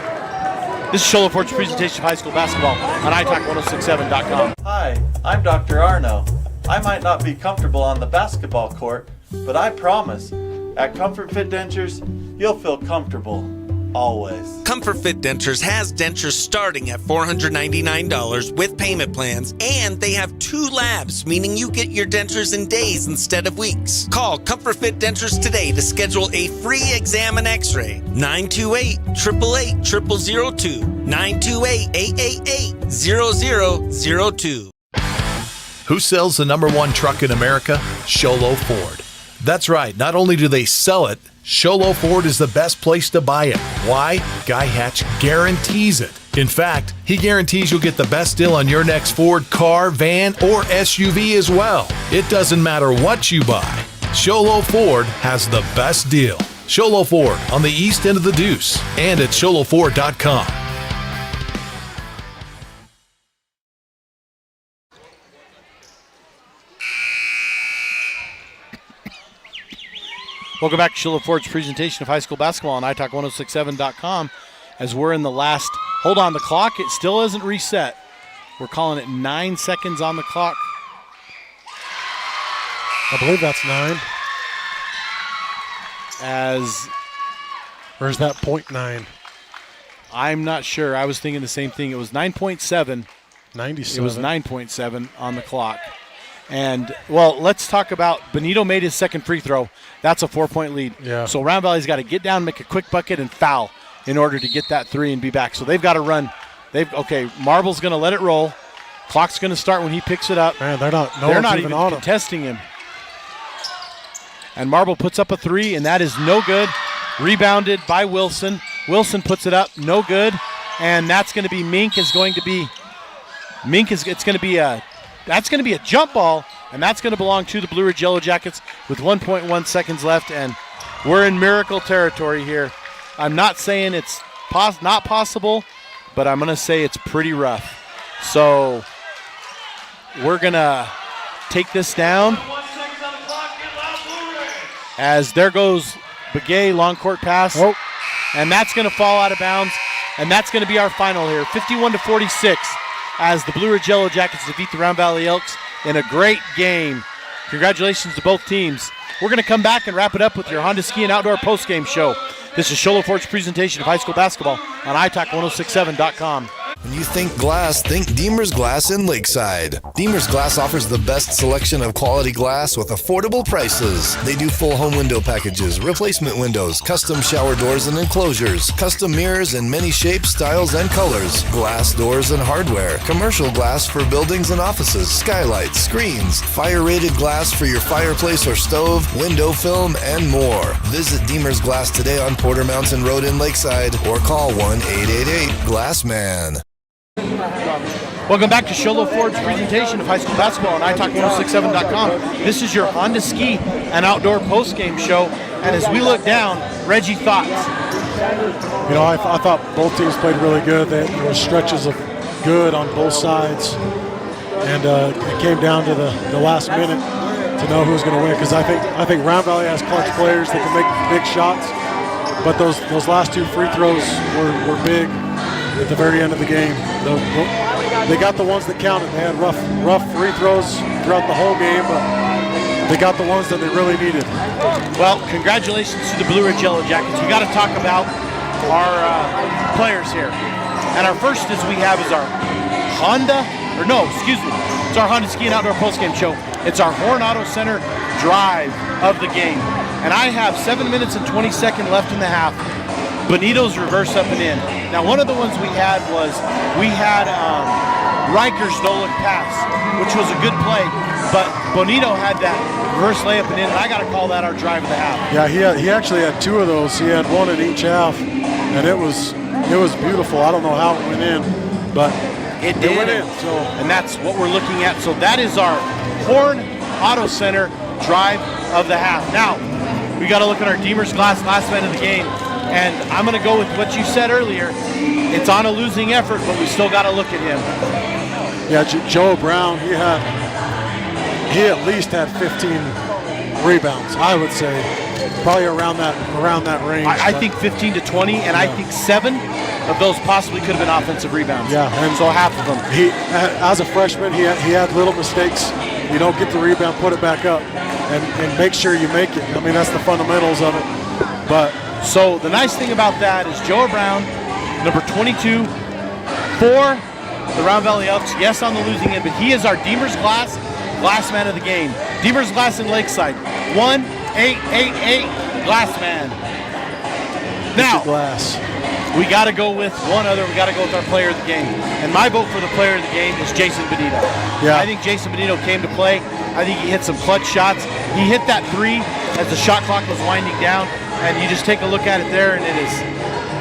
This is Show Ford's presentation of high school basketball on italk1067.com. Hi, I'm Dr. Arno. I might not be comfortable on the basketball court, but I promise, at Comfort Fit Dentures, you'll feel comfortable. Always. Comfort Fit Dentures has dentures starting at $499 with payment plans, and they have 2 labs, meaning you get your dentures in days instead of weeks. Call Comfort Fit Dentures today to schedule a free exam and x-ray. 928-888-0002. 928-888-0002. Who sells the #1 truck in America? Sholo Ford. That's right. Not only do they sell it, Sholo Ford is the best place to buy it. Why? Guy Hatch guarantees it. In fact, he guarantees you'll get the best deal on your next Ford car, van, or SUV as well. It doesn't matter what you buy. Sholo Ford has the best deal. Sholo Ford on the east end of the Deuce and at sholoford.com. Welcome back to Show Ford's presentation of high school basketball on italk1067.com. As we're in the last, hold on, the clock, it still isn't reset. We're calling it 9 seconds on the clock. I believe that's 9. Or is that 0.9? I'm not sure. I was thinking the same thing. It was 9.7. 97. It was 9.7 on the clock. And, well, let's talk about Benito made his second free throw. That's a 4-point lead. Yeah. So Round Valley's got to get down, make a quick bucket, and foul in order to get that 3 and be back. So they've got to run. Marble's going to let it roll. Clock's going to start when he picks it up. Man, they're not even contesting him. And Marble puts up a 3, and that is no good. Rebounded by Wilson. Wilson puts it up, no good. And that's going to be That's going to be a jump ball, and that's going to belong to the Blue Ridge Yellow Jackets with 1.1 seconds left, and we're in miracle territory here. I'm not saying it's not possible, but I'm going to say it's pretty rough. So we're going to take this down. As there goes Begay, long court pass, and that's going to fall out of bounds, and that's going to be our final here, 51-46. As the Blue Ridge Yellow Jackets defeat the Round Valley Elks in a great game. Congratulations to both teams. We're going to come back and wrap it up with your Honda Ski and Outdoor postgame show. This is Show Ford's presentation of high school basketball on italk1067.com. When you think glass, think Deemer's Glass in Lakeside. Deemer's Glass offers the best selection of quality glass with affordable prices. They do full home window packages, replacement windows, custom shower doors and enclosures, custom mirrors in many shapes, styles, and colors, glass doors and hardware, commercial glass for buildings and offices, skylights, screens, fire-rated glass for your fireplace or stove, window film, and more. Visit Deemer's Glass today on Porter Mountain Road in Lakeside or call 1-888-GLASSMAN. Welcome back to Show Ford's presentation of high school basketball on italk1067.com. This is your Honda Ski and Outdoor postgame show. And as we look down, Reggie, thoughts? You know, I thought both teams played really good. There were stretches of good on both sides. And it came down to the last minute to know who's going to win. Because I think Round Valley has clutch players that can make big shots. But those last 2 free throws were big at the very end of the game. They got the ones that counted. They had rough free throws throughout the whole game, but they got the ones that they really needed. Well, congratulations to the Blue Ridge Yellow Jackets. We got to talk about our players here. And our first is our it's our Honda Ski and Outdoor postgame show. It's our Horn Auto Center drive of the game. And I have 7 minutes and 20 seconds left in the half. Benito's reverse up and in. Now, one of the ones we had Riker's no-look pass, which was a good play, but Bonito had that reverse layup and in, and I got to call that our drive of the half. Yeah, he actually had 2 of those. He had 1 in each half, and it was beautiful. I don't know how it went in, but it went in. So, and that's what we're looking at. So that is our Horn Auto Center drive of the half. Now, we got to look at our Deemer's Glass last man of the game, and I'm going to go with what you said earlier. It's on a losing effort, but we still got to look at him. Yeah, Joe Brown, he at least had 15 rebounds, I would say. Probably around that range. I think 15 to 20, and I think 7 of those possibly could have been offensive rebounds. Yeah, and so half of them. He, as a freshman, he had little mistakes. You don't get the rebound, put it back up, and make sure you make it. I mean, that's the fundamentals of it. But so the nice thing about that is Joe Brown, number 22, for the Round Valley Elks, yes, on the losing end, but he is our Deemer's Glass man of the game. Deemer's Glass in Lakeside, 1-8-8-8 Glass man. Now, we got to go with one other. We got to go with our player of the game. And my vote for the player of the game is Jason Benito. Yeah. I think Jason Benito came to play. I think he hit some clutch shots. He hit that 3 as the shot clock was winding down, and you just take a look at it there, and it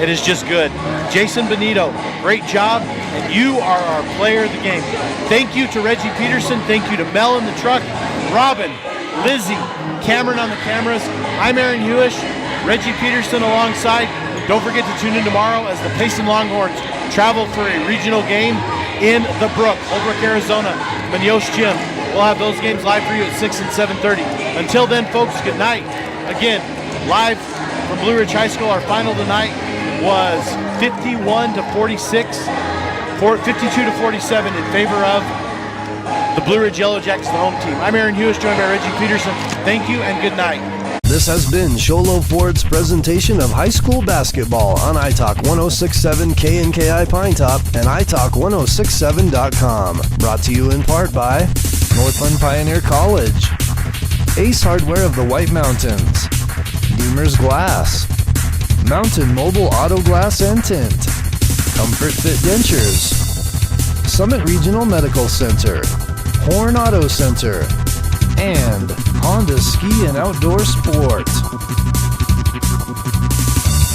is just good. Jason Benito, great job, and you are our player of the game. Thank you to Reggie Peterson. Thank you to Mel in the truck, Robin, Lizzie, Cameron on the cameras. I'm Aaron Hewish, Reggie Peterson alongside. Don't forget to tune in tomorrow as the Payson Longhorns travel for a regional game in the Brook, Holbrook, Arizona, Munoz Gym. We'll have those games live for you at 6 and 7:30. Until then, folks, good night. Again, live from Blue Ridge High School, our final tonight was 51 to 46, 52 to 47 in favor of the Blue Ridge Yellow Jackets, the home team. I'm Aaron Hewish, joined by Reggie Peterson. Thank you and good night. This has been Sholo Ford's presentation of high school basketball on iTalk 106.7 KNKI Pinetop and iTalk1067.com. Brought to you in part by Northland Pioneer College, Ace Hardware of the White Mountains, Deemer's Glass, Mountain Mobile Auto Glass and Tint, Comfort Fit Dentures, Summit Regional Medical Center, Horn Auto Center, and Honda Ski and Outdoor Sport.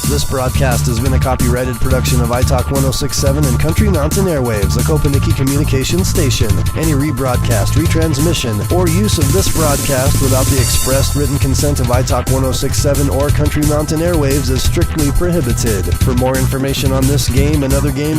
This broadcast has been a copyrighted production of iTalk 106.7 and Country Mountain Airwaves, a Kopaniki communications station. Any rebroadcast, retransmission, or use of this broadcast without the expressed written consent of iTalk 106.7 or Country Mountain Airwaves is strictly prohibited. For more information on this game and other games